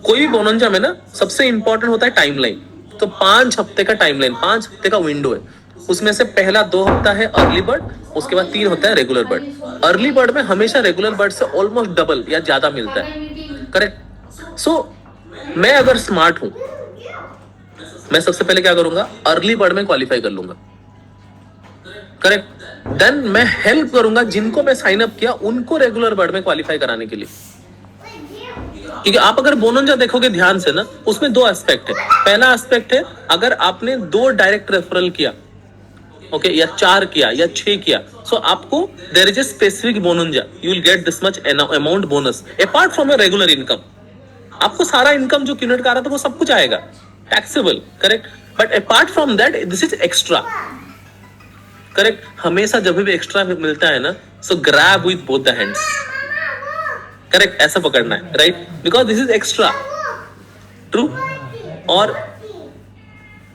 कोई भी बोनोंजा में ना सबसे इंपॉर्टेंट होता है टाइमलाइन। तो 5 हफ्ते का टाइमलाइन, 5 हफ्ते का विंडो है। उसमें से पहला 2 हफ्ता है अर्ली बर्ड, उसके बाद 3 होता है रेगुलर बर्ड। अर्ली बर्ड में हमेशा रेगुलर बर्ड से ऑलमोस्ट डबल या ज्यादा मिलता है, करेक्ट? सो मैं अगर स्मार्ट हूं, मैं सबसे पहले क्या करूंगा? अर्ली बर्ड में क्वालिफाई कर लूंगा, करेक्ट? देन मैं हेल्प करूंगा जिनको मैं साइन अप किया उनको रेगुलर बर्ड में क्वालिफाई कराने के लिए। क्योंकि आप अगर बोनोंजा देखोगे ध्यान से ना, उसमें 2 एस्पेक्ट है। पहला एस्पेक्ट है, अगर आपने 2 डायरेक्ट रेफरल किया, ओके, या 4 किया या 6 किया, सो आपको there is a specific bonanza, you will get this much amount bonus apart from your regular income. आपको सारा इनकम जो क्यूनेट का आ रहा था वो सब कुछ आएगा, taxable, correct? But apart from that this is extra, correct? हमेशा जब भी एक्स्ट्रा मिलता है ना, सो grab with both the hands, correct? ऐसा पकड़ना है, right? Because this is extra, true? और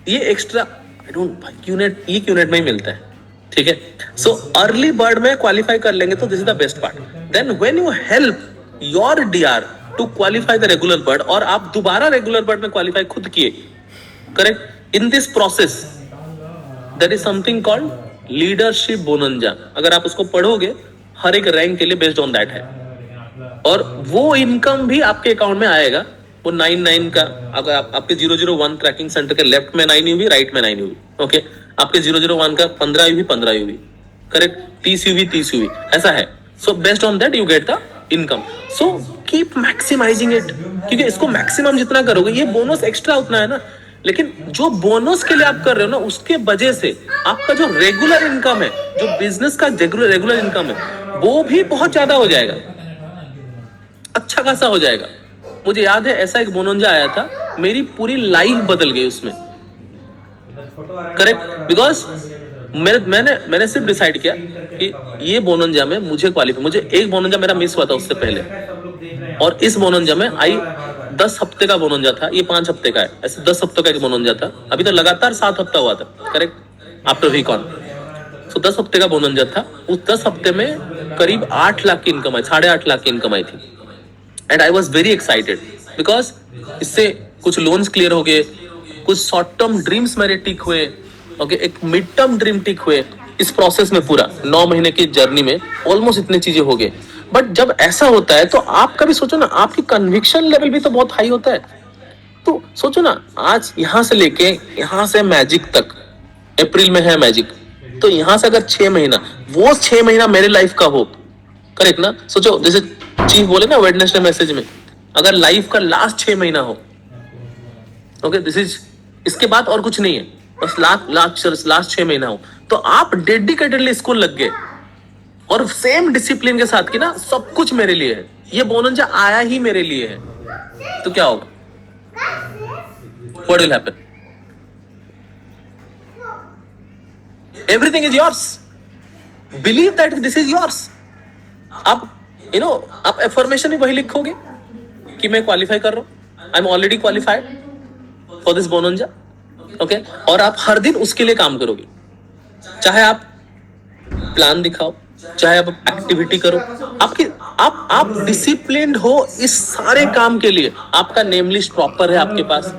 ये एक्स्ट्रा ये क्यूनेट में ही मिलता है, ठीक है? सो अर्ली बर्ड में क्वालिफाई कर लेंगे तो this is the best part. Then when you help your DR to qualify the regular bird, और आप दोबारा रेगुलर बर्ड में क्वालिफाई खुद किए, correct? In this process there is something called leadership bonanza. अगर आप उसको पढ़ोगे, हर एक रैंक के लिए बेस्ड ऑन दैट है, और वो इनकम भी आपके अकाउंट में आएगा। वो 9 का, अगर आपके 001 ट्रैकिंग सेंटर के लेफ्ट में 9 यूवी, राइट में 9 यूवी, ओके? आपके 001 का 15 UV 15 UV, correct? 30 UV 30 UV, ऐसा है। So based on that you get the income. So keep maximising it, क्योंकि इसको मैक्सिमम जितना करोगे, ये बोनस एक्स्ट्रा उतना है ना, लेकिन जो बोनस के लिए आप कर रहे हो ना, उसके वजह से आपका जो रेगुलर इनकम है, जो बिजनेस का रेगुलर इनकम है, वो भी बहुत ज्यादा हो जाएगा, अच्छा खासा हो जाएगा। मुझे याद है ऐसा एक बोनोंजा आया था, मेरी पूरी लाइफ बदल गई उसमें, करेक्ट? बिकॉज मैंने सिर्फ डिसाइड किया कि ये बोनोंजा में मुझे क्वालिफाई, मुझे एक बोनोंजा मेरा मिस हुआ था उससे पहले, और इस बोनोंजा में 10 हफ्ते का बोनोंजा था, ये 5 हफ्ते का है, ऐसे 10 हफ्तों का एक बोनोंजा था। अभी तो लगातार 7 हफ्ता हुआ था, करेक्ट? आफ्टर वीकॉन। सो 10 हफ्ते का बोनोंजा था। उस 10 हफ्ते में करीब 8 लाख की इनकम आई, 8.5 लाख की इनकम आई थी। And I was very excited because इससे कुछ लोन्स क्लियर हो गए, कुछ शॉर्ट टर्म ड्रीम्स मेरे टिक हुए, ओके? एक मिड टर्म ड्रीम टिक हुए। इस प्रोसेस में पूरा 9 महीने की जर्नी में ऑलमोस्ट इतने चीजें हो गए। बट जब ऐसा होता है तो आप कभी सोचो ना, आपकी कन्विक्शन लेवल भी तो बहुत हाई होता है। तो सोचो ना, आज यहां से लेके यहां से मैजिक तक, अप्रैल में है मैजिक, तो यहां से अगर 6 महीना, वो 6 महीना मेरे लाइफ का हो, करेक्ट ना? सोचो, जैसे चीफ बोले ना वेडनेसडे मैसेज में, अगर लाइफ का लास्ट 6 महीना हो, ओके, दिस इज, इसके बाद और कुछ नहीं है, बस लास्ट 6 महीना हो, तो आप डेडिकेटेडली स्कूल लग गए और सेम डिसिप्लिन के साथ कि ना सब कुछ मेरे लिए है, ये बोनोंजा आया ही मेरे लिए है, तो क्या होगा? What will happen? Everything is yours. Believe that this is yours. आप आप एफर्मेशन भी वही लिखोगे कि मैं क्वालिफाई कर रहा हूं, I am already qualified for this bonanza, okay? और आप हर दिन उसके लिए काम करोगे, चाहे आप प्लान दिखाओ, चाहे आप एक्टिविटी करो, आपकी आप डिसिप्लिन्ड हो इस सारे काम के लिए। आपका नेम लिस्ट प्रॉपर है आपके पास,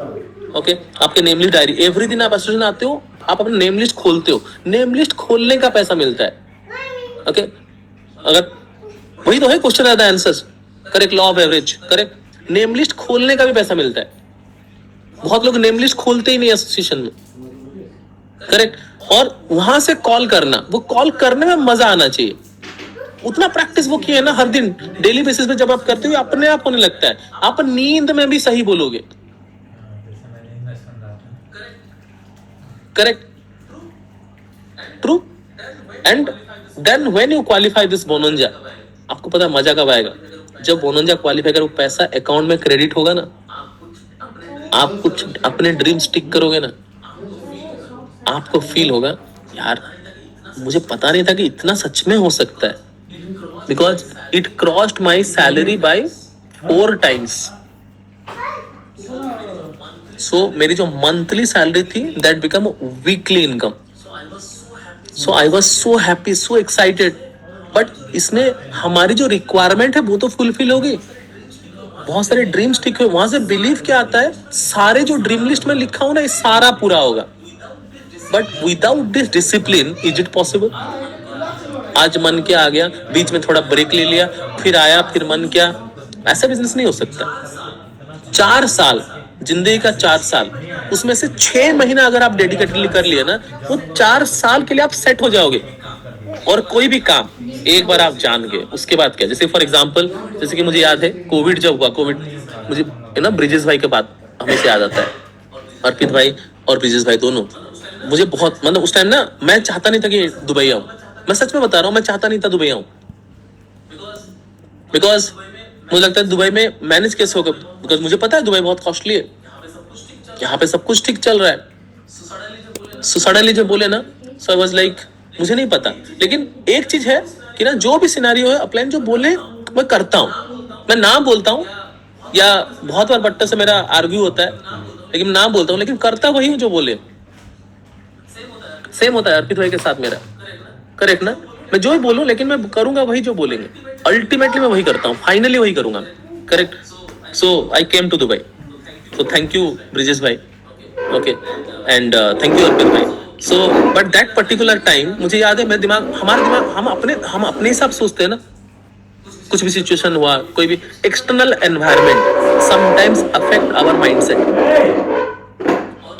ओके आपके नेम लिस्ट डायरी, एवरी दिन आप एसोसिएशन आते हो, आप अपना नेम लिस्ट खोलते हो, नेम लिस्ट खोलने का पैसा मिलता है, ओके अगर वही तो है क्वेश्चन आधा answers, correct, law of average, correct, name list खोलने का भी पैसा मिलता है। बहुत लोग नेम लिस्ट खोलते ही नहीं एसोसिएशन में, करेक्ट, और वहां से कॉल करना, वो कॉल करने में मजा आना चाहिए, उतना प्रैक्टिस वो किया है ना हर दिन डेली बेसिस पे, जब आप करते हो अपने आप होने लगता है, आप नींद में भी सही बोलोगे, correct, true, and then when you qualify this bonanza, आपको पता है मजा कब आएगा, जब बोनंजा क्वालिफाई कर वो पैसा अकाउंट में क्रेडिट होगा ना, आप कुछ अपने ड्रीम स्टिक करोगे ना, आपको फील होगा यार मुझे पता नहीं था कि इतना सच में हो सकता है, because it crossed my salary by 4 times। सो मेरी जो मंथली सैलरी थी that become weekly income, so I was so happy, so excited, but इसमें हमारी जो रिक्वायरमेंट है वो तो फुलफिल हो गई, बहुत सारे ड्रीम्स ठीक हुए, वहां से बिलीव क्या आता है, सारे जो ड्रीम लिस्ट में लिखा हूं ना ये सारा पूरा होगा, but without this discipline is it possible? आज मन क्या आ गया, बीच में थोड़ा ब्रेक ले लिया, फिर आया, फिर मन क्या, ऐसा बिजनेस नहीं हो सकता। 4 साल जिंदगी का 4 साल, उसमें से 6 महीना अगर आप डेडिकेटेडली कर लिए ना, वो 4 साल के लिए आप सेट हो जाओगे, और कोई भी काम एक बार आप जान गए उसके बाद क्या, जैसे फॉर एग्जांपल, जैसे कि मुझे याद है कोविड जब हुआ, कोविड मुझे ना ब्रिजेश भाई के बात हमेशा याद आता है, अर्पित भाई और ब्रिजेश भाई दोनों, मुझे बहुत मतलब उस टाइम ना मैं चाहता नहीं था कि दुबई आऊं, मैं सच में बता रहा हूं, मैं चाहता नहीं था दुबई आऊं, बिकॉज मुझे लगता है दुबई में मैनेज कैसे होगा, बिकॉज मुझे पता है दुबई बहुत कॉस्टली है, यहाँ पे सब कुछ ठीक चल रहा है। सो सडनली जब बोले ना, सो आई वाज लाइक मुझे नहीं पता, लेकिन एक चीज है कि ना जो भी सिनेरियो है अपलाइन जो बोले मैं करता हूँ, मैं ना बोलता हूँ, या बहुत बार बट्टा से मेरा आर्ग्यू होता है, लेकिन ना बोलता हूँ, लेकिन करता वही हूँ जो बोले। सेम होता है अर्पित भाई के साथ मेरा, करेक्ट ना, मैं जो ही बोलूं लेकिन मैं करूंगा वही जो बोलेंगे, अल्टीमेटली मैं वही करता हूँ, फाइनली वही करूंगा, correct. So I came to Dubai, so thank you Brijesh भाई, okay, and thank you Arpit भाई। So but that particular time मुझे याद है, मेरा दिमाग, हमारा दिमाग, हम अपने हिसाब सोचते हैं ना, कुछ भी सिचुएशन हुआ, कोई भी external environment sometimes affect our mindset,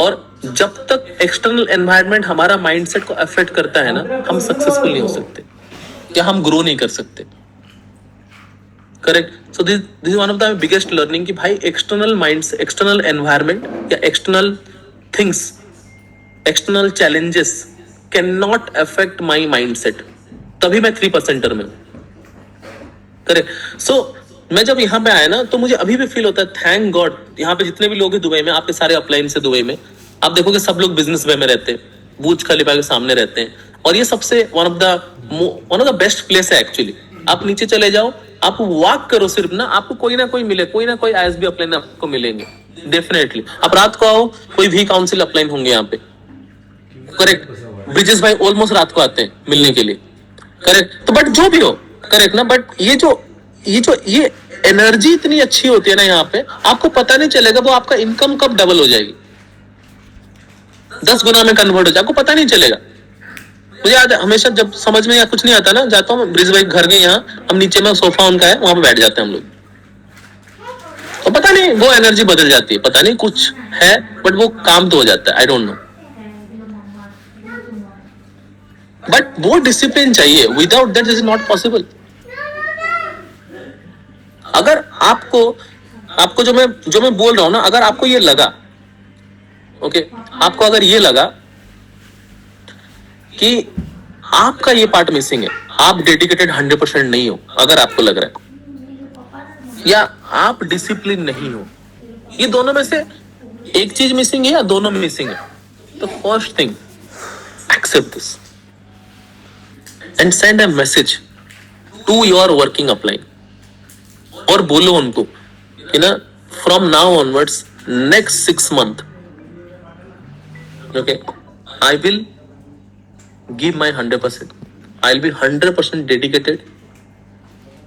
और जब तक एक्सटर्नल एनवायरनमेंट हमारा माइंडसेट को अफेक्ट करता है ना, हम सक्सेसफुल नहीं हो सकते, या हम ग्रो नहीं कर सकते, correct. So this is one of the biggest learning कि भाई एक्सटर्नल माइंड्स, एक्सटर्नल एनवायरनमेंट या external things, external challenges can not affect my mindset, तभी मैं 3%er में हूं, करेक्ट। सो मैं जब यहाँ पे आया ना, तो मुझे अभी भी फील होता है थैंक गॉड, यहाँ पे जितने भी लोग हैं दुबई में, आपके सारे अपलाइन से दुबई में, आप देखोगे सब लोग बिजनेस वे में रहते हैं, बुर्ज खलीफा के सामने रहते हैं, और ये सबसे one of the best place है एक्चुअली। आप नीचे चले जाओ, आप वॉक करो सिर्फ ना, आपको कोई ना कोई मिले, कोई ना कोई आईएसबी अपलाइन आपको मिलेंगे डेफिनेटली। आप रात को आओ, कोई भी काउंसिल अपलाइन होंगे यहाँ पे, करेक्ट। ब्रिजेश भाई ऑलमोस्ट रात को आते हैं मिलने के लिए, करेक्ट। तो बट जो भी हो, करेक्ट ना, बट ये एनर्जी इतनी अच्छी होती है ना यहाँ पे, आपको पता नहीं चलेगा वो आपका इनकम कब डबल हो जाएगी, 10 गुना में कन्वर्ट हो जाए, आपको पता नहीं चलेगा। मुझे याद है हमेशा जब समझ में या कुछ नहीं आता ना, जाता हूँ ब्रिज भाई घर गए, यहाँ हम नीचे में सोफा उनका है, वहां पे बैठ जाते हैं हम लोग, तो पता नहीं वो एनर्जी बदल जाती है, पता नहीं कुछ है, बट वो काम तो हो जाता है, आई डोंट नो, बट वो डिसिप्लिन चाहिए, without that this is not possible. अगर आपको जो मैं बोल रहा हूं ना, अगर आपको ये लगा, ओके, आपको अगर ये लगा कि आपका ये पार्ट मिसिंग है, आप डेडिकेटेड 100% नहीं हो, अगर आपको लग रहा है, या आप डिसिप्लिन नहीं हो, ये दोनों में से एक चीज मिसिंग है या दोनों में मिसिंग है, तो first thing accept this and send a message to your working upline, और बोलो उनको कि ना from now onwards next 6 months, okay, I will give my 100%, I'll be 100% dedicated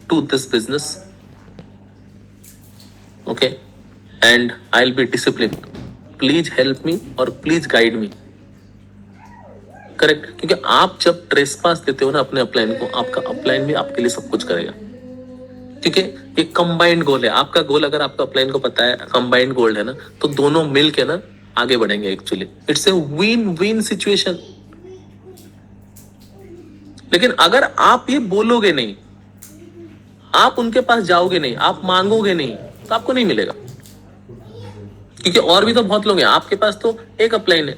to this business. Okay, and I'll be disciplined. Please help me और please guide me. Correct, क्योंकि आप जब trace पास देते हो ना अपने अपलाइन को, आपका अपलाइन भी आपके लिए सब कुछ करेगा. ठीक है, ये कंबाइंड गोल है. आपका गोल अगर आपका अपलाइन को पता है कंबाइंड गोल है ना, तो दोनों मिल के ना आगे बढ़ेंगे. Actually it's a win win situation. लेकिन अगर आप ये बोलोगे नहीं, आप उनके पास जाओगे नहीं, आप मांगोगे नहीं, तो आपको नहीं मिलेगा. क्योंकि और भी तो बहुत लोग हैं. आपके पास तो एक अपलाइन है,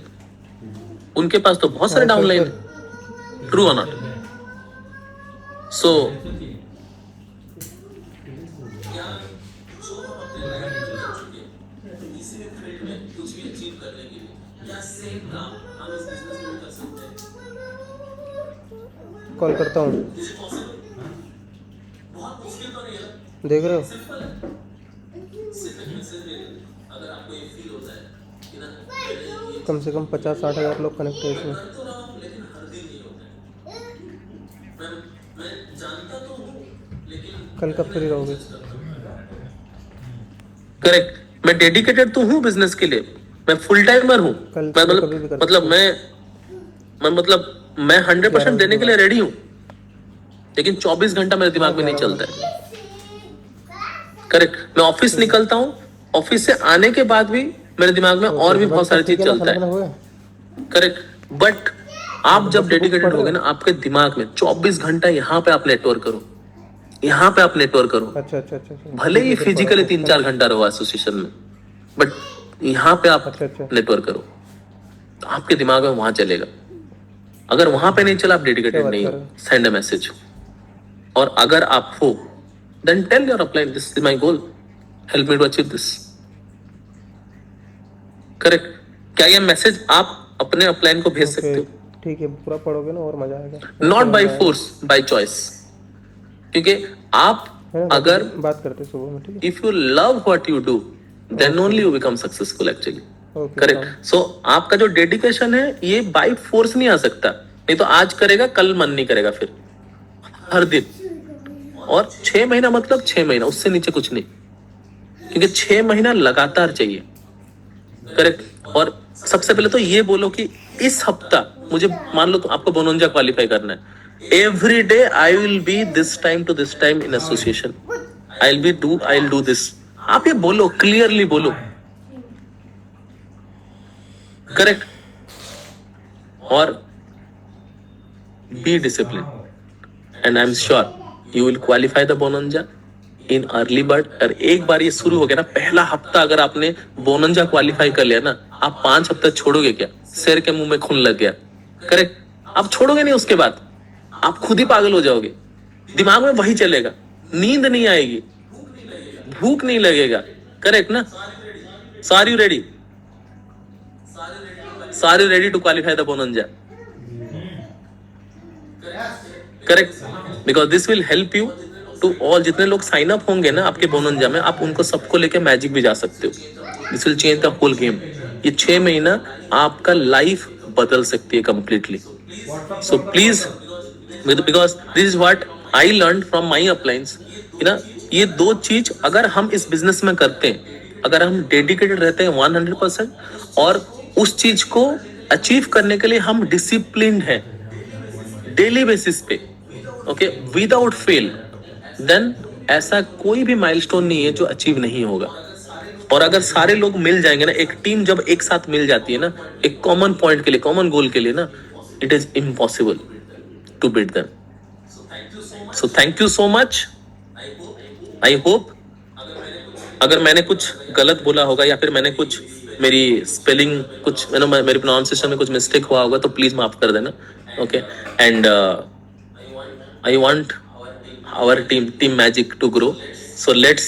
उनके पास तो बहुत सारे डाउनलाइन है. ट्रू और नॉट? सो कॉल करता हूँ. देख रहे हो? कम से कम 50-60 हज़ार लोग कनेक्ट है इसमें. कल कब फ्री रहोगे? करेक्ट. मैं डेडिकेटेड तो हूँ बिजनेस के लिए. मैं फुल टाइमर हूँ. कल मैं कभी भी कर मतलब मैं 100% देने के लिए रेडी हूँ. लेकिन 24 घंटा मेरे दिमाग में नहीं चलता है. करेक्ट. मैं ऑफिस निकलता हूँ, ऑफिस से आने के बाद भी मेरे दिमाग में और भी बहुत सारी चीज चलता है. करेक्ट. बट आप जब डेडिकेटेड होगे ना, आपके दिमाग में 24 घंटा यहाँ पे आप नेटवर्क करो, यहाँ पे आप नेटवर्क करो. अच्छा. भले ही फिजिकली 3-4 घंटा रहो एसोसिएशन में, बट यहाँ पे आप नेटवर्क करो, तो आपके दिमाग में वहां चलेगा. अगर वहां पे नहीं चला, आप डेडिकेटेड नहीं हो, सेंड अ मैसेज. और अगर आप हो, then tell your upline, this is my goal, help me to achieve this. Correct. क्या ये मैसेज आप अपने अपलाइन को भेज सकते हो? ठीक है, पूरा पढ़ोगे ना और मजा आएगा. Not by force, by choice. क्योंकि आप अगर बात करते सुबह में, ठीक है? If you love what you do, then only you become successful actually. Correct. So आपका जो डेडिकेशन है, ये बाय फोर्स नहीं आ सकता. नहीं तो आज करेगा, कल मन नहीं करेगा, फिर हर दिन. और 6 महीना मतलब 6 महीना, उससे नीचे कुछ नहीं. क्योंकि 6 महीना लगातार चाहिए. करेक्ट. और सबसे पहले तो ये बोलो कि इस हफ्ता मुझे, मान लो तो आपको बोनोंजा क्वालिफाई करना है. Every day I will be this time to this time in association. I will do this. आप ये बोलो, क्लियरली बोलो. करेक्ट. और be discipline, and I am sure you will qualify the bonanza in early bird. और एक बार ये शुरू हो गया ना, पहला हफ्ता अगर आपने बोनंजा क्वालिफाई कर लिया ना, आप 5 हफ्ता छोड़ोगे क्या? शेर के मुंह में खून लग गया. करेक्ट. आप छोड़ोगे नहीं. उसके बाद आप खुद ही पागल हो जाओगे. दिमाग में वही चलेगा, नींद नहीं आएगी, भूख नहीं लगेगा. करेक्ट ना? Are you ready? Are you ready to qualify the bonanza? Correct. Because this will help you to all. जितने लोग साइन अप होंगे ना आपके बोनंजा में, आप उनको सबको लेके मैजिक भी जा सकते हो. This will change the whole game. ये 6 महीना आपका लाइफ बदल सकती है completely. So please, because this is what I learn from my uplines. ना, ये 2 चीज अगर हम इस बिजनेस में करते हैं, अगर हम डेडिकेटेड रहते हैं 100%, और उस चीज को अचीव करने के लिए हम डिसिप्लिन्ड हैं डेली बेसिस पे, ओके, विदाउट फेल, देन ऐसा कोई भी माइलस्टोन नहीं है जो अचीव नहीं होगा. और अगर सारे लोग मिल जाएंगे ना, एक टीम जब एक साथ मिल जाती है ना, एक कॉमन पॉइंट के लिए, कॉमन गोल के लिए ना, it is impossible to beat them. So thank you so much. I hope अगर मैंने कुछ गलत बोला होगा, या फिर मैंने कुछ, मेरी स्पेलिंग कुछ, मेरी प्रोनाउंसिएशन में कुछ मिस्टेक हुआ होगा, तो प्लीज माफ कर देना. Okay. And I want our team magic to grow. So let's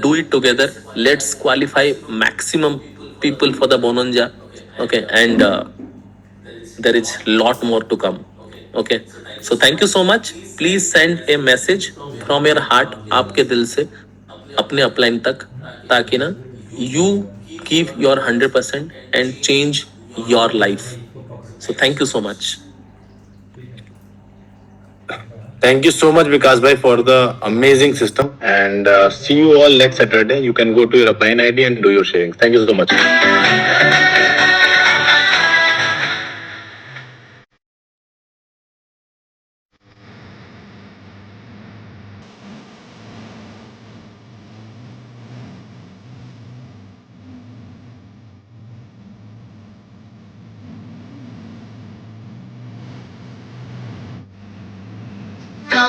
do it together. Let's qualify maximum people for the bonanza. Okay. And there is lot more to come. Okay. So thank you so much. Please send a message from your heart, आपके दिल से अपने upline तक, ताकि ना you give your 100% and change your life. So thank you so much. Thank you so much, Vikas bhai, for the amazing system. And see you all next Saturday. You can go to your Upline ID and do your sharing. Thank you so much.